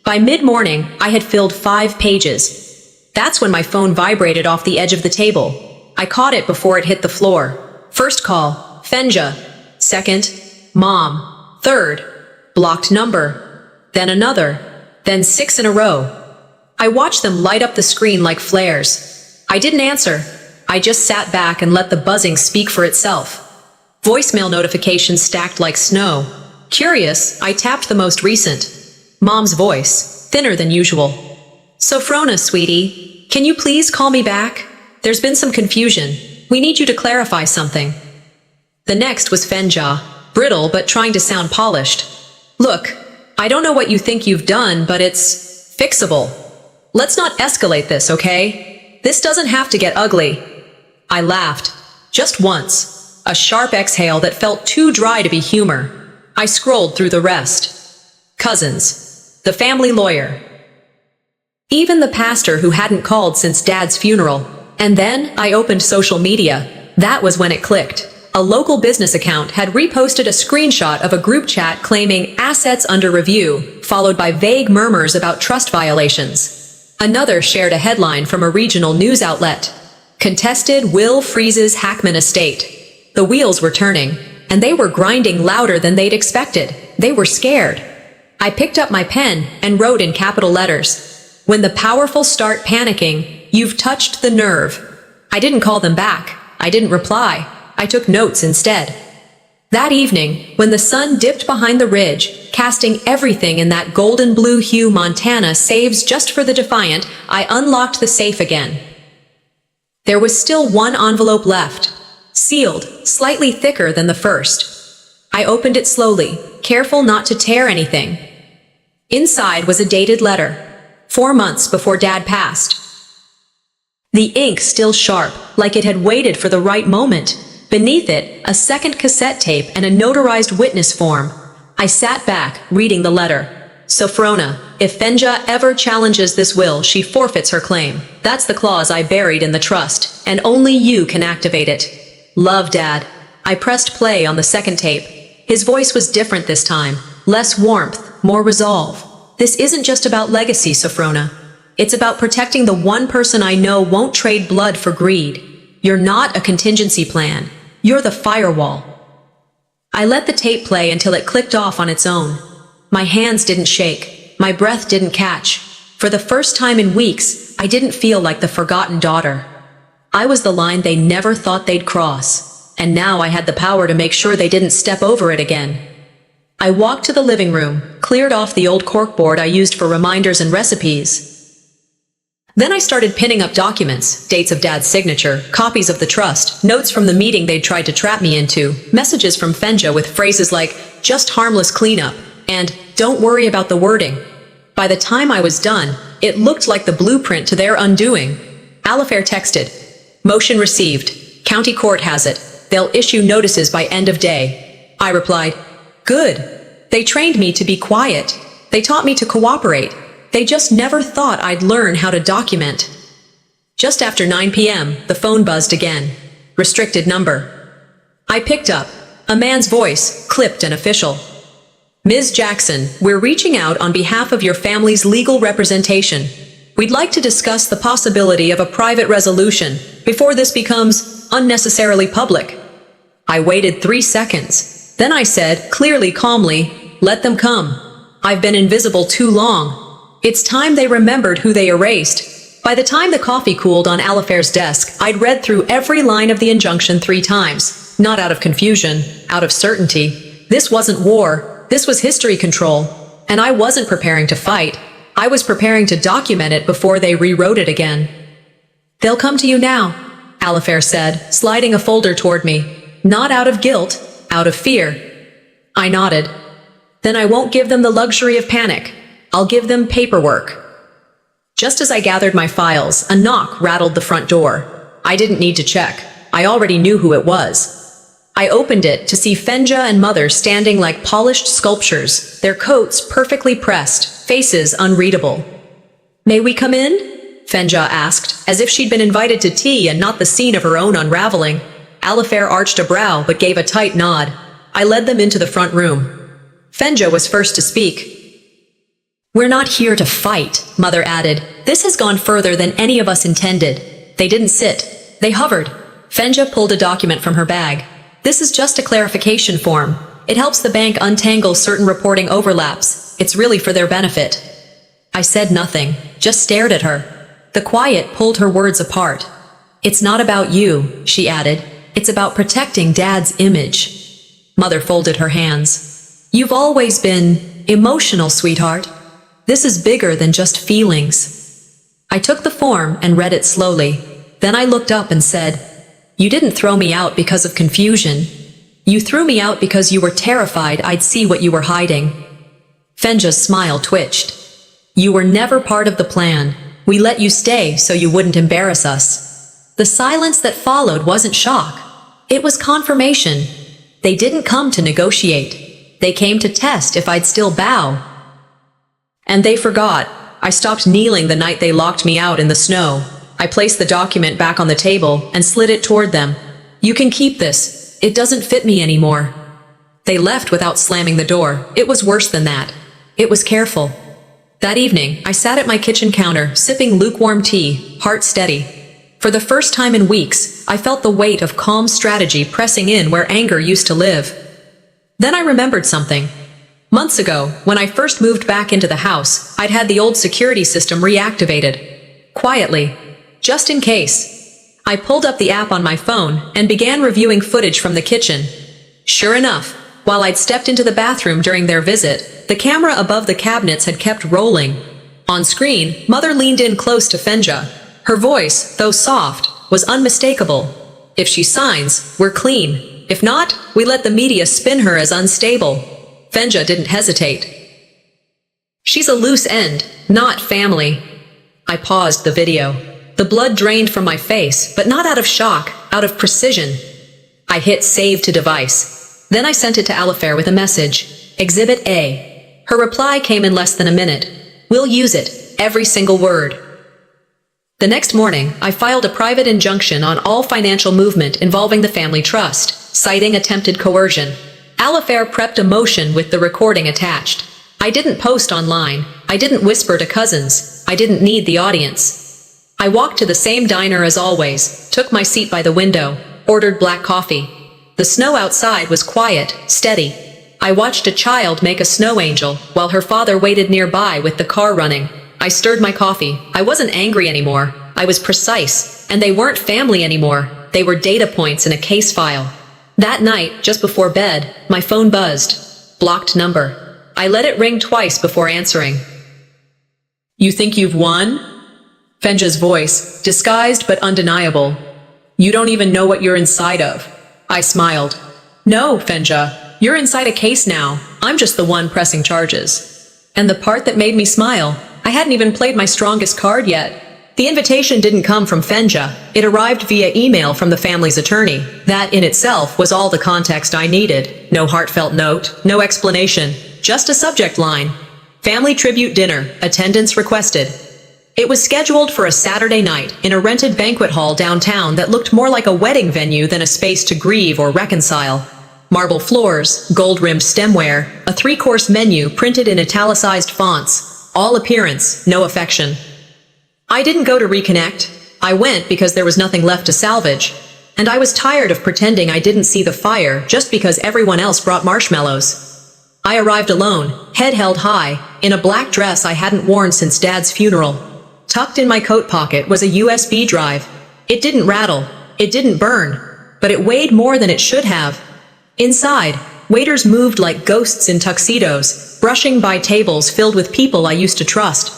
By mid-morning, I had filled 5 pages. That's when my phone vibrated off the edge of the table. I caught it before it hit the floor. First call, Fenja. Second, Mom. Third, blocked number. Then another. Then 6 in a row. I watched them light up the screen like flares. I didn't answer. I just sat back and let the buzzing speak for itself. Voicemail notifications stacked like snow. Curious, I tapped the most recent. Mom's voice, thinner than usual. "Sophrona, sweetie, can you please call me back? There's been some confusion. We need you to clarify something." The next was Fenja, brittle but trying to sound polished. "Look, I don't know what you think you've done, but it's fixable. Let's not escalate this, okay? This doesn't have to get ugly." I laughed. Just once. A sharp exhale that felt too dry to be humor. I scrolled through the rest. Cousins. The family lawyer. Even the pastor who hadn't called since Dad's funeral. And then I opened social media. That was when it clicked. A local business account had reposted a screenshot of a group chat claiming assets under review, followed by vague murmurs about trust violations. Another shared a headline from a regional news outlet. "Contested will freezes Hackman estate." The wheels were turning, and they were grinding louder than they'd expected. They were scared. I picked up my pen and wrote in capital letters, "When the powerful start panicking, you've touched the nerve." I didn't call them back. I didn't reply. I took notes instead. That evening, when the sun dipped behind the ridge, casting everything in that golden blue hue Montana saves just for the defiant, I unlocked the safe again. There was still one envelope left. Sealed, slightly thicker than the first. I opened it slowly, careful not to tear anything. Inside was a dated letter, 4 months before Dad passed. The ink still sharp, like it had waited for the right moment. Beneath it, a second cassette tape and a notarized witness form. I sat back, reading the letter. "Sophrona, if Fenja ever challenges this will, she forfeits her claim. That's the clause I buried in the trust, and only you can activate it. Love, Dad." I pressed play on the second tape. His voice was different this time. Less warmth, more resolve. "This isn't just about legacy, Sophrona. It's about protecting the one person I know won't trade blood for greed. You're not a contingency plan. You're the firewall." I let the tape play until it clicked off on its own. My hands didn't shake. My breath didn't catch. For the first time in weeks, I didn't feel like the forgotten daughter. I was the line they never thought they'd cross. And now I had the power to make sure they didn't step over it again. I walked to the living room, cleared off the old corkboard I used for reminders and recipes. Then I started pinning up documents, dates of Dad's signature, copies of the trust, notes from the meeting they'd tried to trap me into, messages from Fenja with phrases like, "just harmless cleanup," and "don't worry about the wording." By the time I was done, it looked like the blueprint to their undoing. Alifair texted, "Motion received. County court has it. They'll issue notices by end of day." I replied, "Good. They trained me to be quiet. They taught me to cooperate. They just never thought I'd learn how to document." Just after 9 p.m., the phone buzzed again. Restricted number. I picked up. A man's voice, clipped and official. "Ms. Jackson, we're reaching out on behalf of your family's legal representation. We'd like to discuss the possibility of a private resolution before this becomes unnecessarily public." I waited 3 seconds. Then I said, clearly calmly, "Let them come. I've been invisible too long." It's time they remembered who they erased. By the time the coffee cooled on Alifair's desk, I'd read through every line of the injunction 3 times. Not out of confusion, out of certainty. This wasn't war, this was history control. And I wasn't preparing to fight. I was preparing to document it before they rewrote it again. "They'll come to you now," Alifair said, sliding a folder toward me. "Not out of guilt, out of fear." I nodded. "Then I won't give them the luxury of panic. I'll give them paperwork." Just as I gathered my files, a knock rattled the front door. I didn't need to check. I already knew who it was. I opened it to see Fenja and Mother standing like polished sculptures, their coats perfectly pressed, faces unreadable. "May we come in?" Fenja asked, as if she'd been invited to tea and not the scene of her own unraveling. Alifair arched a brow but gave a tight nod. I led them into the front room. Fenja was first to speak. "We're not here to fight," Mother added. "This has gone further than any of us intended." They didn't sit. They hovered. Fenja pulled a document from her bag. "This is just a clarification form. It helps the bank untangle certain reporting overlaps. It's really for their benefit." I said nothing, just stared at her. The quiet pulled her words apart. "It's not about you," she added. "It's about protecting Dad's image." Mother folded her hands. "You've always been emotional, sweetheart. This is bigger than just feelings." I took the form and read it slowly. Then I looked up and said, "You didn't throw me out because of confusion. You threw me out because you were terrified I'd see what you were hiding." Fenja's smile twitched. "You were never part of the plan. We let you stay so you wouldn't embarrass us." The silence that followed wasn't shock. It was confirmation. They didn't come to negotiate. They came to test if I'd still bow. And they forgot. I stopped kneeling the night they locked me out in the snow. I placed the document back on the table and slid it toward them. "You can keep this. It doesn't fit me anymore." They left without slamming the door. It was worse than that. It was careful. That evening, I sat at my kitchen counter, sipping lukewarm tea, heart steady. For the first time in weeks, I felt the weight of calm strategy pressing in where anger used to live. Then I remembered something. Months ago, when I first moved back into the house, I'd had the old security system reactivated. Quietly. Just in case. I pulled up the app on my phone and began reviewing footage from the kitchen. Sure enough, while I'd stepped into the bathroom during their visit, the camera above the cabinets had kept rolling. On screen, Mother leaned in close to Fenja. Her voice, though soft, was unmistakable. "If she signs, we're clean. If not, we let the media spin her as unstable." Fenja didn't hesitate. "She's a loose end, not family." I paused the video. The blood drained from my face, but not out of shock, out of precision. I hit save to device. Then I sent it to Alifair with a message. Exhibit A. Her reply came in less than a minute. "We'll use it, every single word." The next morning, I filed a private injunction on all financial movement involving the family trust, citing attempted coercion. Alifair prepped a motion with the recording attached. I didn't post online. I didn't whisper to cousins. I didn't need the audience. I walked to the same diner as always, took my seat by the window, ordered black coffee. The snow outside was quiet, steady. I watched a child make a snow angel, while her father waited nearby with the car running. I stirred my coffee. I wasn't angry anymore. I was precise. And they weren't family anymore. They were data points in a case file. That night, just before bed, my phone buzzed. Blocked number. I let it ring twice before answering. "You think you've won?" Fenja's voice, disguised but undeniable. "You don't even know what you're inside of." I smiled. "No, Fenja. You're inside a case now. I'm just the one pressing charges." And the part that made me smile, I hadn't even played my strongest card yet. The invitation didn't come from Fenja. It arrived via email from the family's attorney. That in itself was all the context I needed. No heartfelt note, no explanation, just a subject line. Family tribute dinner, attendance requested. It was scheduled for a Saturday night in a rented banquet hall downtown that looked more like a wedding venue than a space to grieve or reconcile. Marble floors, gold-rimmed stemware, a 3-course menu printed in italicized fonts. All appearance, no affection. I didn't go to reconnect. I went because there was nothing left to salvage. And I was tired of pretending I didn't see the fire just because everyone else brought marshmallows. I arrived alone, head held high, in a black dress I hadn't worn since Dad's funeral. Tucked in my coat pocket was a USB drive. It didn't rattle, it didn't burn, but it weighed more than it should have. Inside, waiters moved like ghosts in tuxedos, brushing by tables filled with people I used to trust.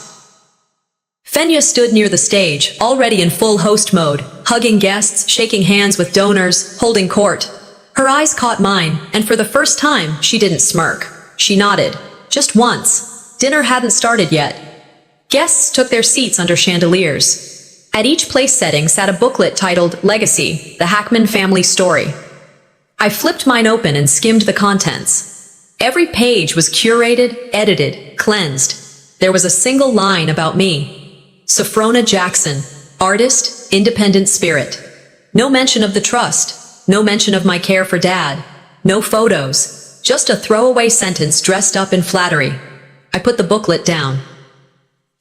Fenya stood near the stage, already in full host mode, hugging guests, shaking hands with donors, holding court. Her eyes caught mine, and for the first time, she didn't smirk. She nodded. Just once. Dinner hadn't started yet. Guests took their seats under chandeliers. At each place setting sat a booklet titled Legacy, the Hackman Family Story. I flipped mine open and skimmed the contents. Every page was curated, edited, cleansed. There was a single line about me. Sophrona Jackson, artist, independent spirit. No mention of the trust, no mention of my care for Dad, no photos, just a throwaway sentence dressed up in flattery. I put the booklet down.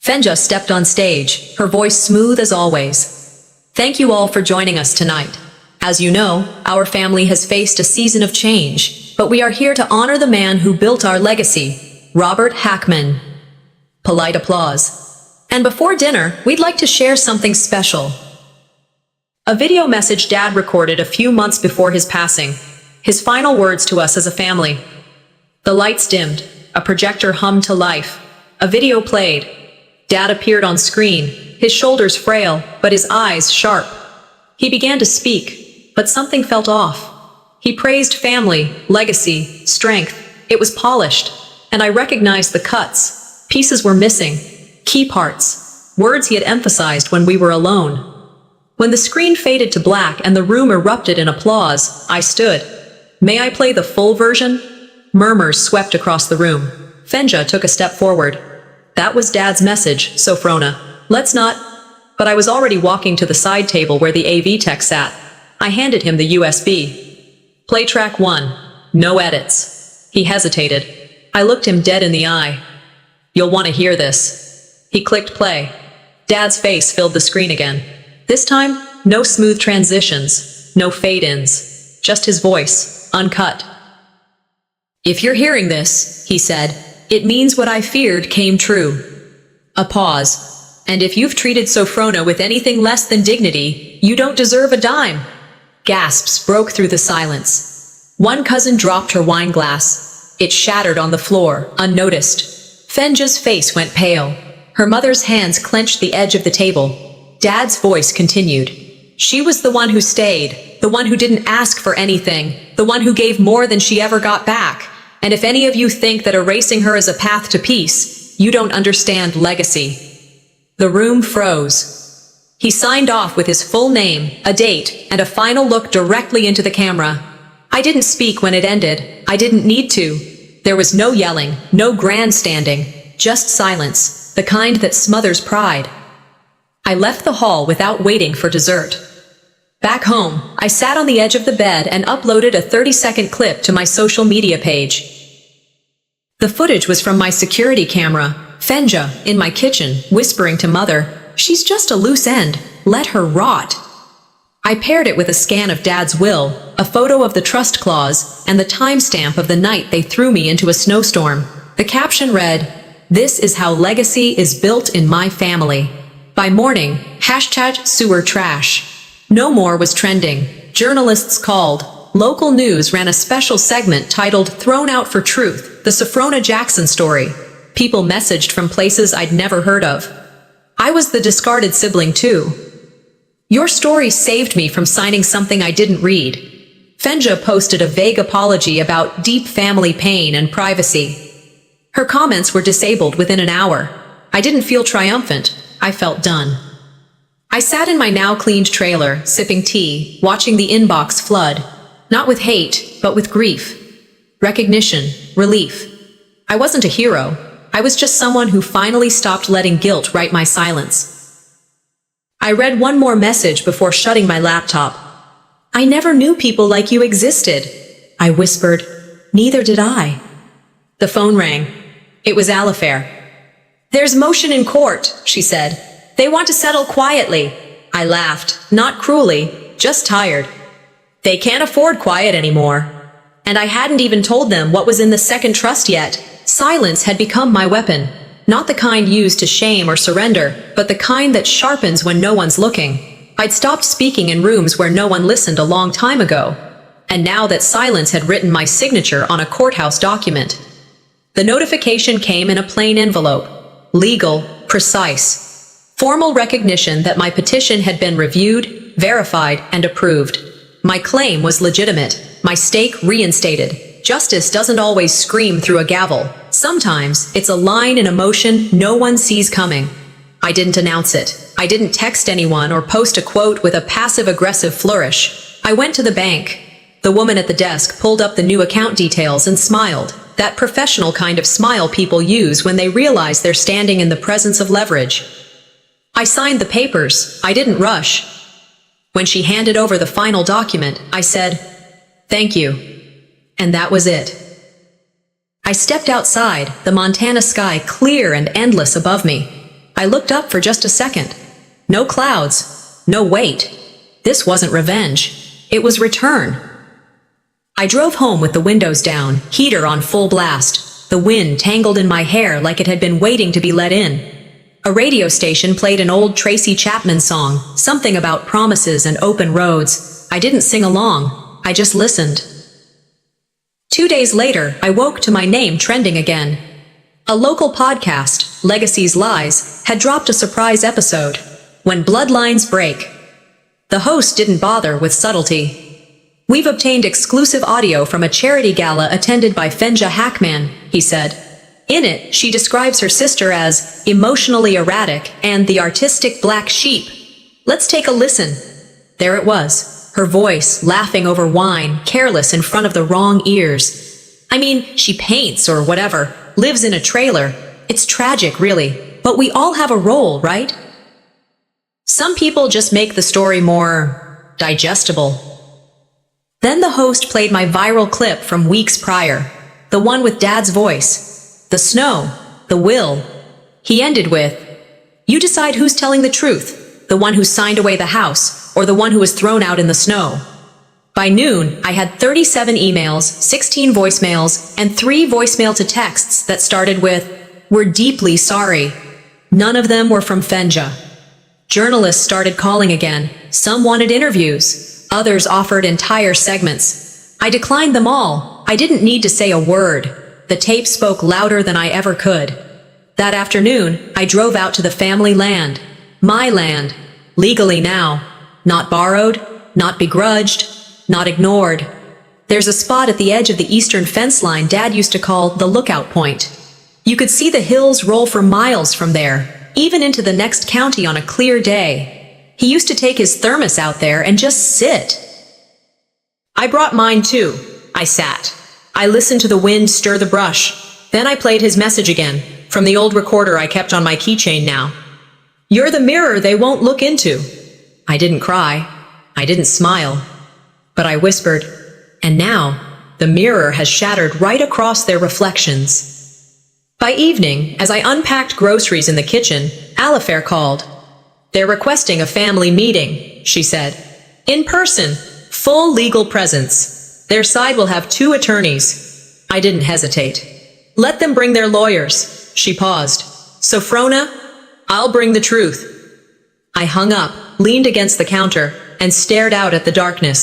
Fenja stepped on stage, her voice smooth as always. Thank you all for joining us tonight. As you know, our family has faced a season of change, but we are here to honor the man who built our legacy, Robert Hackman. Polite applause. And before dinner, we'd like to share something special. A video message Dad recorded a few months before his passing. His final words to us as a family. The lights dimmed. A projector hummed to life. A video played. Dad appeared on screen, his shoulders frail, but his eyes sharp. He began to speak, but something felt off. He praised family, legacy, strength. It was polished, and I recognized the cuts. Pieces were missing. Key parts, words he had emphasized when we were alone. When the screen faded to black and the room erupted in applause, I stood. May I play the full version? Murmurs swept across the room. Fenja took a step forward. That was Dad's message, Sophrona. Let's not... But I was already walking to the side table where the AV tech sat. I handed him the USB. Play track 1. No edits. He hesitated. I looked him dead in the eye. You'll want to hear this. He clicked play. Dad's face filled the screen again. This time, no smooth transitions, no fade-ins, just his voice, uncut. If you're hearing this, he said, it means what I feared came true. A pause. And if you've treated Sophrona with anything less than dignity, you don't deserve a dime. Gasps broke through the silence. One cousin dropped her wine glass. It shattered on the floor, unnoticed. Fenja's face went pale. Her mother's hands clenched the edge of the table. Dad's voice continued. She was the one who stayed, the one who didn't ask for anything, the one who gave more than she ever got back. And if any of you think that erasing her is a path to peace, you don't understand legacy. The room froze. He signed off with his full name, a date, and a final look directly into the camera. I didn't speak when it ended. I didn't need to. There was no yelling, no grandstanding, just silence. The kind that smothers pride. I left the hall without waiting for dessert. Back home, I sat on the edge of the bed and uploaded a 30-second clip to my social media page. The footage was from my security camera, Fenja, in my kitchen, whispering to Mother, "She's just a loose end, let her rot." I paired it with a scan of Dad's will, a photo of the trust clause, and the timestamp of the night they threw me into a snowstorm. The caption read, "This is how legacy is built in my family." By morning, #sewer trash. No more was trending. Journalists called. Local news ran a special segment titled Thrown Out for Truth, the Sophrona Jackson story. People messaged from places I'd never heard of. I was the discarded sibling too. Your story saved me from signing something I didn't read. Fenja posted a vague apology about deep family pain and privacy. Her comments were disabled within an hour. I didn't feel triumphant. I felt done. I sat in my now-cleaned trailer, sipping tea, watching the inbox flood. Not with hate, but with grief. Recognition, relief. I wasn't a hero. I was just someone who finally stopped letting guilt write my silence. I read one more message before shutting my laptop. I never knew people like you existed. I whispered. Neither did I. The phone rang. It was Alifair. There's motion in court, she said. They want to settle quietly. I laughed, not cruelly, just tired. They can't afford quiet anymore. And I hadn't even told them what was in the second trust yet. Silence had become my weapon. Not the kind used to shame or surrender, but the kind that sharpens when no one's looking. I'd stopped speaking in rooms where no one listened a long time ago. And now that silence had written my signature on a courthouse document. The notification came in a plain envelope. Legal, precise. Formal recognition that my petition had been reviewed, verified, and approved. My claim was legitimate, my stake reinstated. Justice doesn't always scream through a gavel. Sometimes it's a line in a motion no one sees coming. I didn't announce it. I didn't text anyone or post a quote with a passive-aggressive flourish. I went to the bank. The woman at the desk pulled up the new account details and smiled. That professional kind of smile people use when they realize they're standing in the presence of leverage. I signed the papers. I didn't rush. When she handed over the final document, I said, "Thank you." And that was it. I stepped outside, the Montana sky clear and endless above me. I looked up for just a second. No clouds. No wait. This wasn't revenge. It was return. I drove home with the windows down, heater on full blast. The wind tangled in my hair like it had been waiting to be let in. A radio station played an old Tracy Chapman song, something about promises and open roads. I didn't sing along. I just listened. 2 days later, I woke to my name trending again. A local podcast, Legacy's Lies, had dropped a surprise episode, When Bloodlines Break. The host didn't bother with subtlety. "We've obtained exclusive audio from a charity gala attended by Fenja Hackman," he said. In it, she describes her sister as emotionally erratic and the artistic black sheep. Let's take a listen. There it was, her voice laughing over wine, careless in front of the wrong ears. I mean, she paints or whatever, lives in a trailer. It's tragic, really, but we all have a role, right? Some people just make the story more digestible. Then the host played my viral clip from weeks prior, the one with Dad's voice. The snow, the will. He ended with, "You decide who's telling the truth, the one who signed away the house, or the one who was thrown out in the snow." By noon, I had 37 emails, 16 voicemails, and 3 voicemail-to-texts that started with, "We're deeply sorry." None of them were from Fenja. Journalists started calling again. Some wanted interviews. Others offered entire segments. I declined them all. I didn't need to say a word. The tape spoke louder than I ever could. That afternoon, I drove out to the family land. My land. Legally now. Not borrowed, not begrudged, not ignored. There's a spot at the edge of the eastern fence line Dad used to call the lookout point. You could see the hills roll for miles from there, even into the next county on a clear day. He used to take his thermos out there and just sit. I brought mine too. I sat. I listened to the wind stir the brush. Then I played his message again, from the old recorder I kept on my keychain now. "You're the mirror they won't look into." I didn't cry. I didn't smile. But I whispered, and now, the mirror has shattered right across their reflections. By evening, as I unpacked groceries in the kitchen, Alifair called. "They're requesting a family meeting," she said. "In person, full legal presence. Their side will have 2 attorneys." I didn't hesitate. "Let them bring their lawyers." She paused. "Sophrona, I'll bring the truth." I hung up, leaned against the counter, and stared out at the darkness.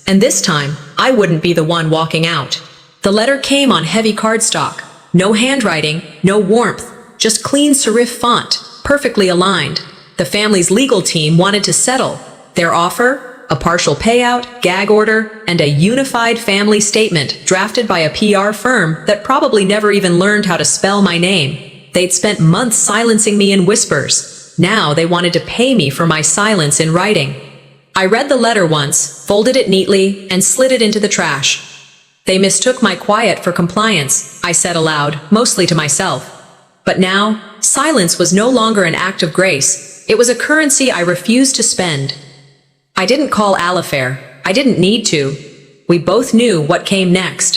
And this time, I wouldn't be the one walking out. The letter came on heavy cardstock. No handwriting, no warmth, just clean serif font, perfectly aligned. The family's legal team wanted to settle. Their offer? A partial payout, gag order, and a unified family statement drafted by a PR firm that probably never even learned how to spell my name. They'd spent months silencing me in whispers. Now they wanted to pay me for my silence in writing. I read the letter once, folded it neatly, and slid it into the trash. They mistook my quiet for compliance, I said aloud, mostly to myself. But now, silence was no longer an act of grace. It was a currency I refused to spend. I didn't call Alifair. I didn't need to. We both knew what came next.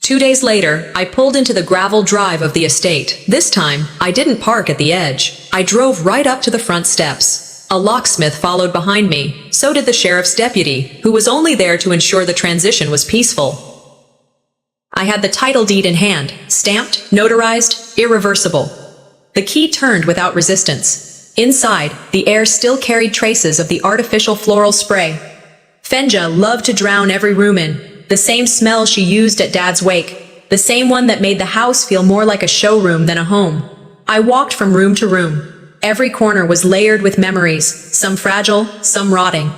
2 days later, I pulled into the gravel drive of the estate. This time, I didn't park at the edge. I drove right up to the front steps. A locksmith followed behind me. So did the sheriff's deputy, who was only there to ensure the transition was peaceful. I had the title deed in hand, stamped, notarized, irreversible. The key turned without resistance. Inside, the air still carried traces of the artificial floral spray. Fenja loved to drown every room in, the same smell she used at Dad's wake, the same one that made the house feel more like a showroom than a home. I walked from room to room. Every corner was layered with memories, some fragile, some rotting.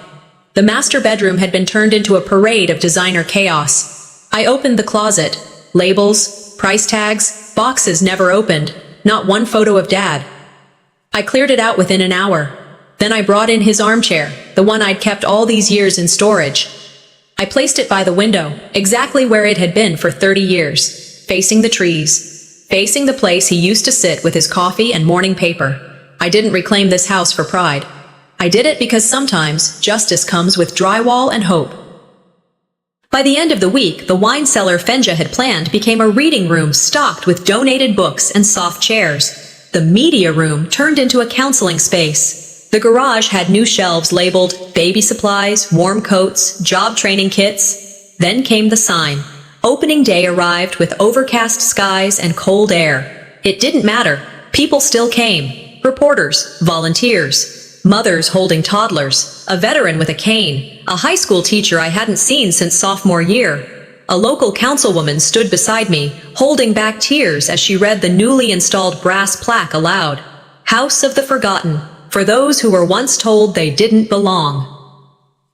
The master bedroom had been turned into a parade of designer chaos. I opened the closet. Labels, price tags, boxes never opened, not one photo of Dad. I cleared it out within an hour. Then I brought in his armchair, the one I'd kept all these years in storage. I placed it by the window, exactly where it had been for 30 years, facing the trees, facing the place he used to sit with his coffee and morning paper. I didn't reclaim this house for pride. I did it because sometimes justice comes with drywall and hope. By the end of the week, the wine cellar Fenja had planned became a reading room stocked with donated books and soft chairs. The media room turned into a counseling space. The garage had new shelves labeled baby supplies, warm coats, job training kits. Then came the sign. Opening day arrived with overcast skies and cold air. It didn't matter. People still came. Reporters, volunteers, mothers holding toddlers, a veteran with a cane, a high school teacher I hadn't seen since sophomore year. A local councilwoman stood beside me, holding back tears as she read the newly installed brass plaque aloud. House of the Forgotten, for those who were once told they didn't belong.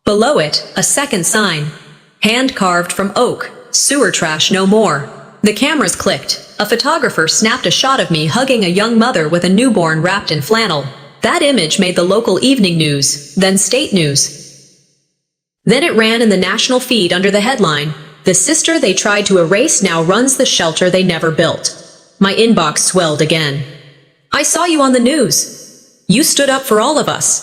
Below it, a second sign, hand-carved from oak, sewer trash no more. The cameras clicked. A photographer snapped a shot of me hugging a young mother with a newborn wrapped in flannel. That image made the local evening news, then state news. Then it ran in the national feed under the headline, "The sister they tried to erase now runs the shelter they never built." My inbox swelled again. "I saw you on the news. You stood up for all of us.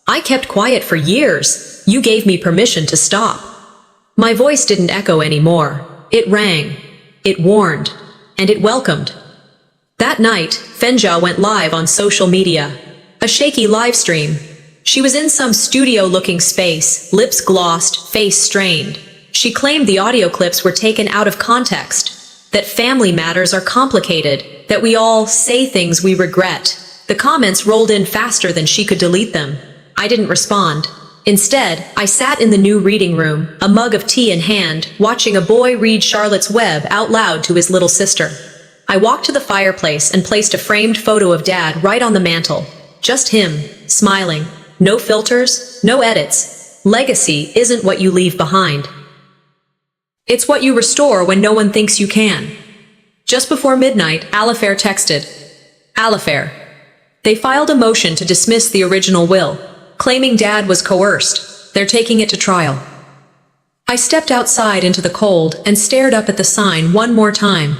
I kept quiet for years. You gave me permission to stop." My voice didn't echo anymore. It rang. It warned. And it welcomed. That night, Fenja went live on social media. A shaky live stream. She was in some studio-looking space, lips glossed, face strained. She claimed the audio clips were taken out of context, that family matters are complicated, that we all say things we regret. The comments rolled in faster than she could delete them. I didn't respond. Instead, I sat in the new reading room, a mug of tea in hand, watching a boy read Charlotte's Web out loud to his little sister. I walked to the fireplace and placed a framed photo of Dad right on the mantel. Just him, smiling. No filters, no edits. Legacy isn't what you leave behind. It's what you restore when no one thinks you can. Just before midnight, Alifair texted. Alifair. They filed a motion to dismiss the original will, claiming Dad was coerced. They're taking it to trial. I stepped outside into the cold and stared up at the sign one more time.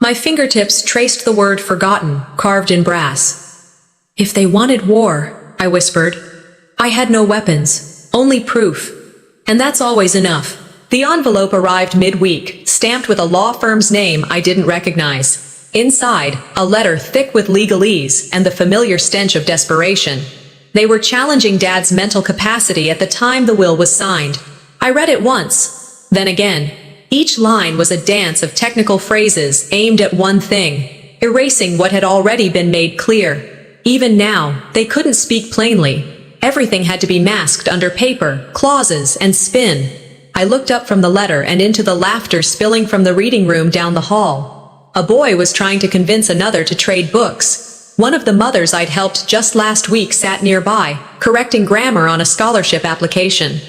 My fingertips traced the word forgotten, carved in brass. If they wanted war, I whispered. I had no weapons, only proof. And that's always enough. The envelope arrived midweek, stamped with a law firm's name I didn't recognize. Inside, a letter thick with legalese and the familiar stench of desperation. They were challenging Dad's mental capacity at the time the will was signed. I read it once, then again. Each line was a dance of technical phrases aimed at one thing, erasing what had already been made clear. Even now, they couldn't speak plainly. Everything had to be masked under paper, clauses, and spin. I looked up from the letter and into the laughter spilling from the reading room down the hall. A boy was trying to convince another to trade books. One of the mothers I'd helped just last week sat nearby, correcting grammar on a scholarship application.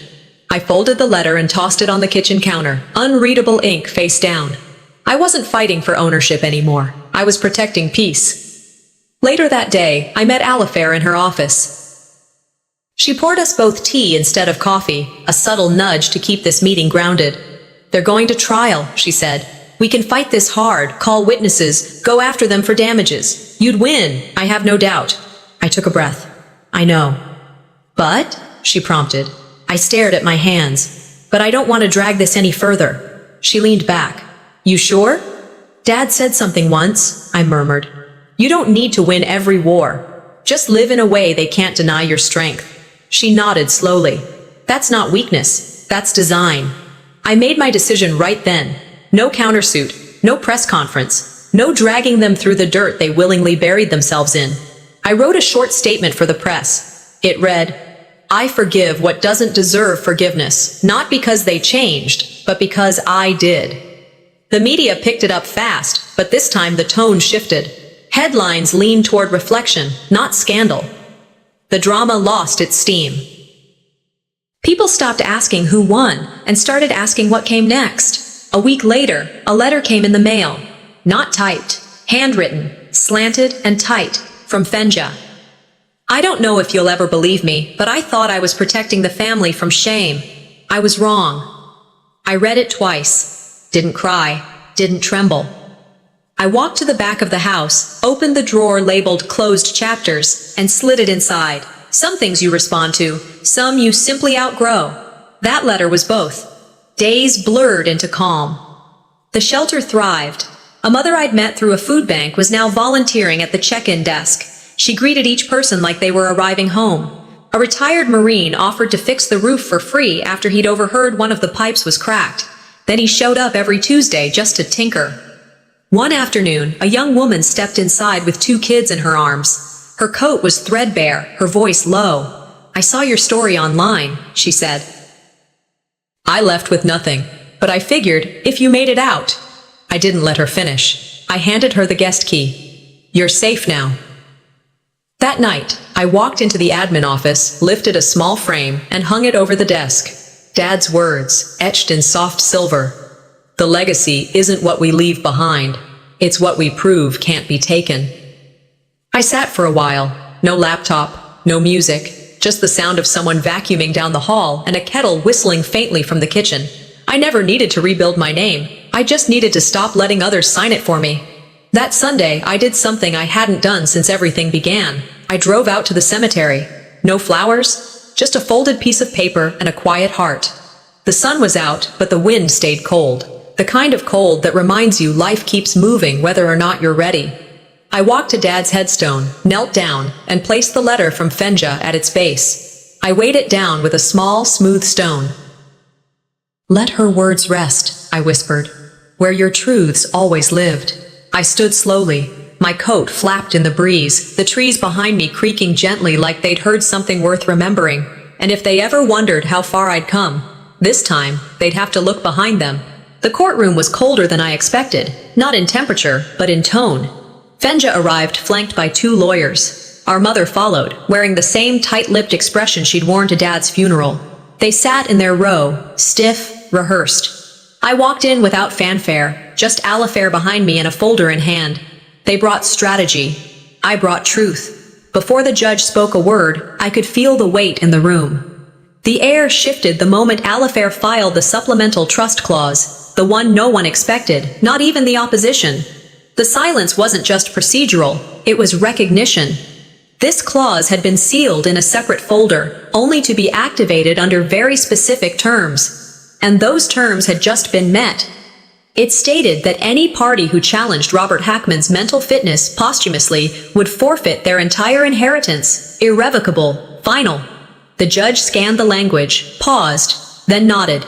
I folded the letter and tossed it on the kitchen counter, unreadable ink face down. I wasn't fighting for ownership anymore. I was protecting peace. Later that day, I met Alifair in her office. She poured us both tea instead of coffee, a subtle nudge to keep this meeting grounded. They're going to trial, she said. We can fight this hard, call witnesses, go after them for damages. You'd win, I have no doubt. I took a breath. I know. But, she prompted. I stared at my hands. But I don't want to drag this any further. She leaned back. You sure? Dad said something once, I murmured. You don't need to win every war. Just live in a way they can't deny your strength. She nodded slowly. That's not weakness. That's design. I made my decision right then. No countersuit, no press conference, no dragging them through the dirt they willingly buried themselves in. I wrote a short statement for the press. It read, "I forgive what doesn't deserve forgiveness, not because they changed, but because I did." The media picked it up fast, but this time the tone shifted. Headlines leaned toward reflection, not scandal. The drama lost its steam. People stopped asking who won and started asking what came next. A week later, a letter came in the mail. Not typed, handwritten, slanted and tight, from Fenja. "I don't know if you'll ever believe me, but I thought I was protecting the family from shame. I was wrong." I read it twice. Didn't cry, didn't tremble. I walked to the back of the house, opened the drawer labeled closed chapters, and slid it inside. Some things you respond to, some you simply outgrow. That letter was both. Days blurred into calm. The shelter thrived. A mother I'd met through a food bank was now volunteering at the check-in desk. She greeted each person like they were arriving home. A retired Marine offered to fix the roof for free after he'd overheard one of the pipes was cracked. Then he showed up every Tuesday just to tinker. One afternoon, a young woman stepped inside with 2 kids in her arms. Her coat was threadbare, her voice low. "I saw your story online," she said. "I left with nothing, but I figured, if you made it out." I didn't let her finish. I handed her the guest key. "You're safe now." That night, I walked into the admin office, lifted a small frame, and hung it over the desk. Dad's words, etched in soft silver. "The legacy isn't what we leave behind. It's what we prove can't be taken." I sat for a while. No laptop, no music, just the sound of someone vacuuming down the hall and a kettle whistling faintly from the kitchen. I never needed to rebuild my name. I just needed to stop letting others sign it for me. That Sunday, I did something I hadn't done since everything began. I drove out to the cemetery. No flowers, just a folded piece of paper and a quiet heart. The sun was out, but the wind stayed cold. The kind of cold that reminds you life keeps moving whether or not you're ready. I walked to Dad's headstone, knelt down, and placed the letter from Fenja at its base. I weighed it down with a small, smooth stone. "Let her words rest," I whispered, "where your truths always lived." I stood slowly. My coat flapped in the breeze, the trees behind me creaking gently like they'd heard something worth remembering. And if they ever wondered how far I'd come, this time, they'd have to look behind them. The courtroom was colder than I expected, not in temperature, but in tone. Fenja arrived flanked by 2 lawyers. Our mother followed, wearing the same tight-lipped expression she'd worn to Dad's funeral. They sat in their row, stiff, rehearsed. I walked in without fanfare, just Alifair behind me and a folder in hand. They brought strategy. I brought truth. Before the judge spoke a word, I could feel the weight in the room. The air shifted the moment Alifair filed the supplemental trust clause, the one no one expected, not even the opposition. The silence wasn't just procedural, it was recognition. This clause had been sealed in a separate folder, only to be activated under very specific terms. And those terms had just been met. It stated that any party who challenged Robert Hackman's mental fitness posthumously would forfeit their entire inheritance, irrevocable, final. The judge scanned the language, paused, then nodded.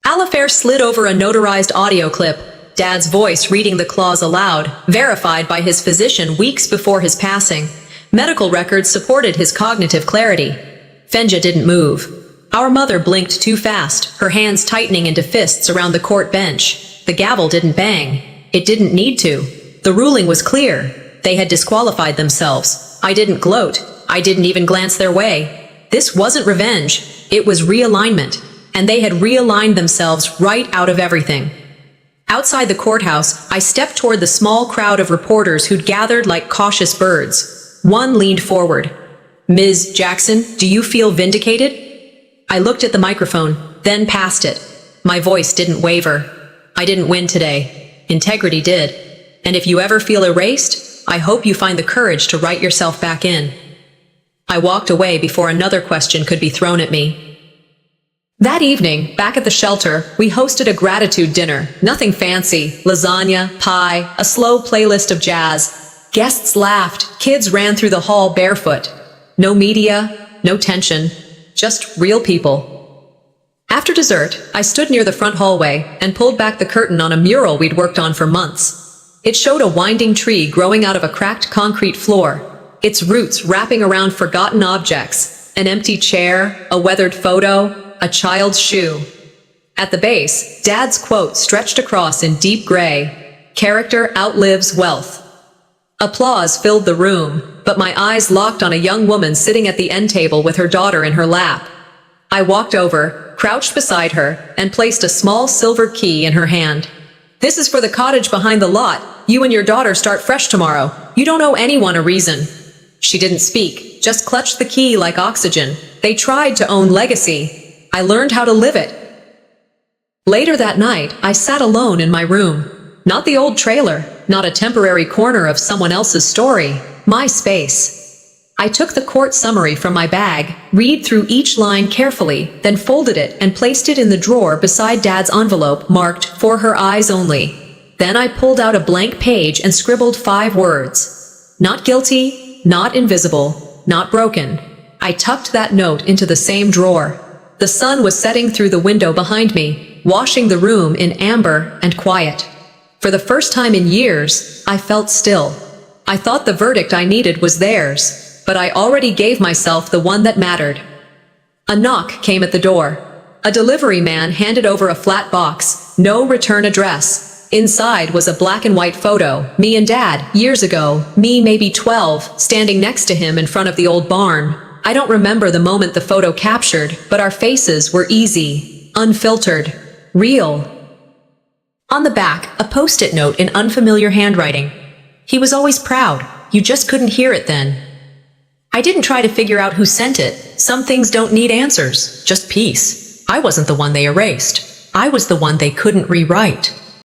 Alifair slid over a notarized audio clip, Dad's voice reading the clause aloud, verified by his physician weeks before his passing. Medical records supported his cognitive clarity. Fenja didn't move. Our mother blinked too fast, her hands tightening into fists around the court bench. The gavel didn't bang. It didn't need to. The ruling was clear. They had disqualified themselves. I didn't gloat. I didn't even glance their way. This wasn't revenge. It was realignment. And they had realigned themselves right out of everything. Outside the courthouse, I stepped toward the small crowd of reporters who'd gathered like cautious birds. One leaned forward. "Ms. Jackson, do you feel vindicated?" I looked at the microphone, then past it. My voice didn't waver. I didn't win today. Integrity did. And if you ever feel erased, I hope you find the courage to write yourself back in. I walked away before another question could be thrown at me. That evening, back at the shelter, we hosted a gratitude dinner. Nothing fancy. Lasagna, pie, a slow playlist of jazz. Guests laughed. Kids ran through the hall barefoot. No media, no tension. Just real people. After dessert, I stood near the front hallway and pulled back the curtain on a mural we'd worked on for months. It showed a winding tree growing out of a cracked concrete floor, its roots wrapping around forgotten objects, an empty chair, a weathered photo, a child's shoe. At the base, Dad's quote stretched across in deep gray, "Character outlives wealth." Applause filled the room, but my eyes locked on a young woman sitting at the end table with her daughter in her lap. I walked over, crouched beside her, and placed a small silver key in her hand. "This is for the cottage behind the lot. You and your daughter start fresh tomorrow. You don't owe anyone a reason." She didn't speak, just clutched the key like oxygen. They tried to own legacy. I learned how to live it. Later that night, I sat alone in my room. Not the old trailer, not a temporary corner of someone else's story. My space. I took the court summary from my bag, read through each line carefully, then folded it and placed it in the drawer beside Dad's envelope marked "For her eyes only." Then I pulled out a blank page and scribbled 5 words. Not guilty, not invisible, not broken. I tucked that note into the same drawer. The sun was setting through the window behind me, washing the room in amber and quiet. For the first time in years, I felt still. I thought the verdict I needed was theirs, but I already gave myself the one that mattered. A knock came at the door. A delivery man handed over a flat box, no return address. Inside was a black and white photo, me and Dad, years ago, me maybe 12, standing next to him in front of the old barn. I don't remember the moment the photo captured, but our faces were easy, unfiltered, real. On the back, a post-it note in unfamiliar handwriting. "He was always proud. You just couldn't hear it then." I didn't try to figure out who sent it. Some things don't need answers, just peace. I wasn't the one they erased. I was the one they couldn't rewrite.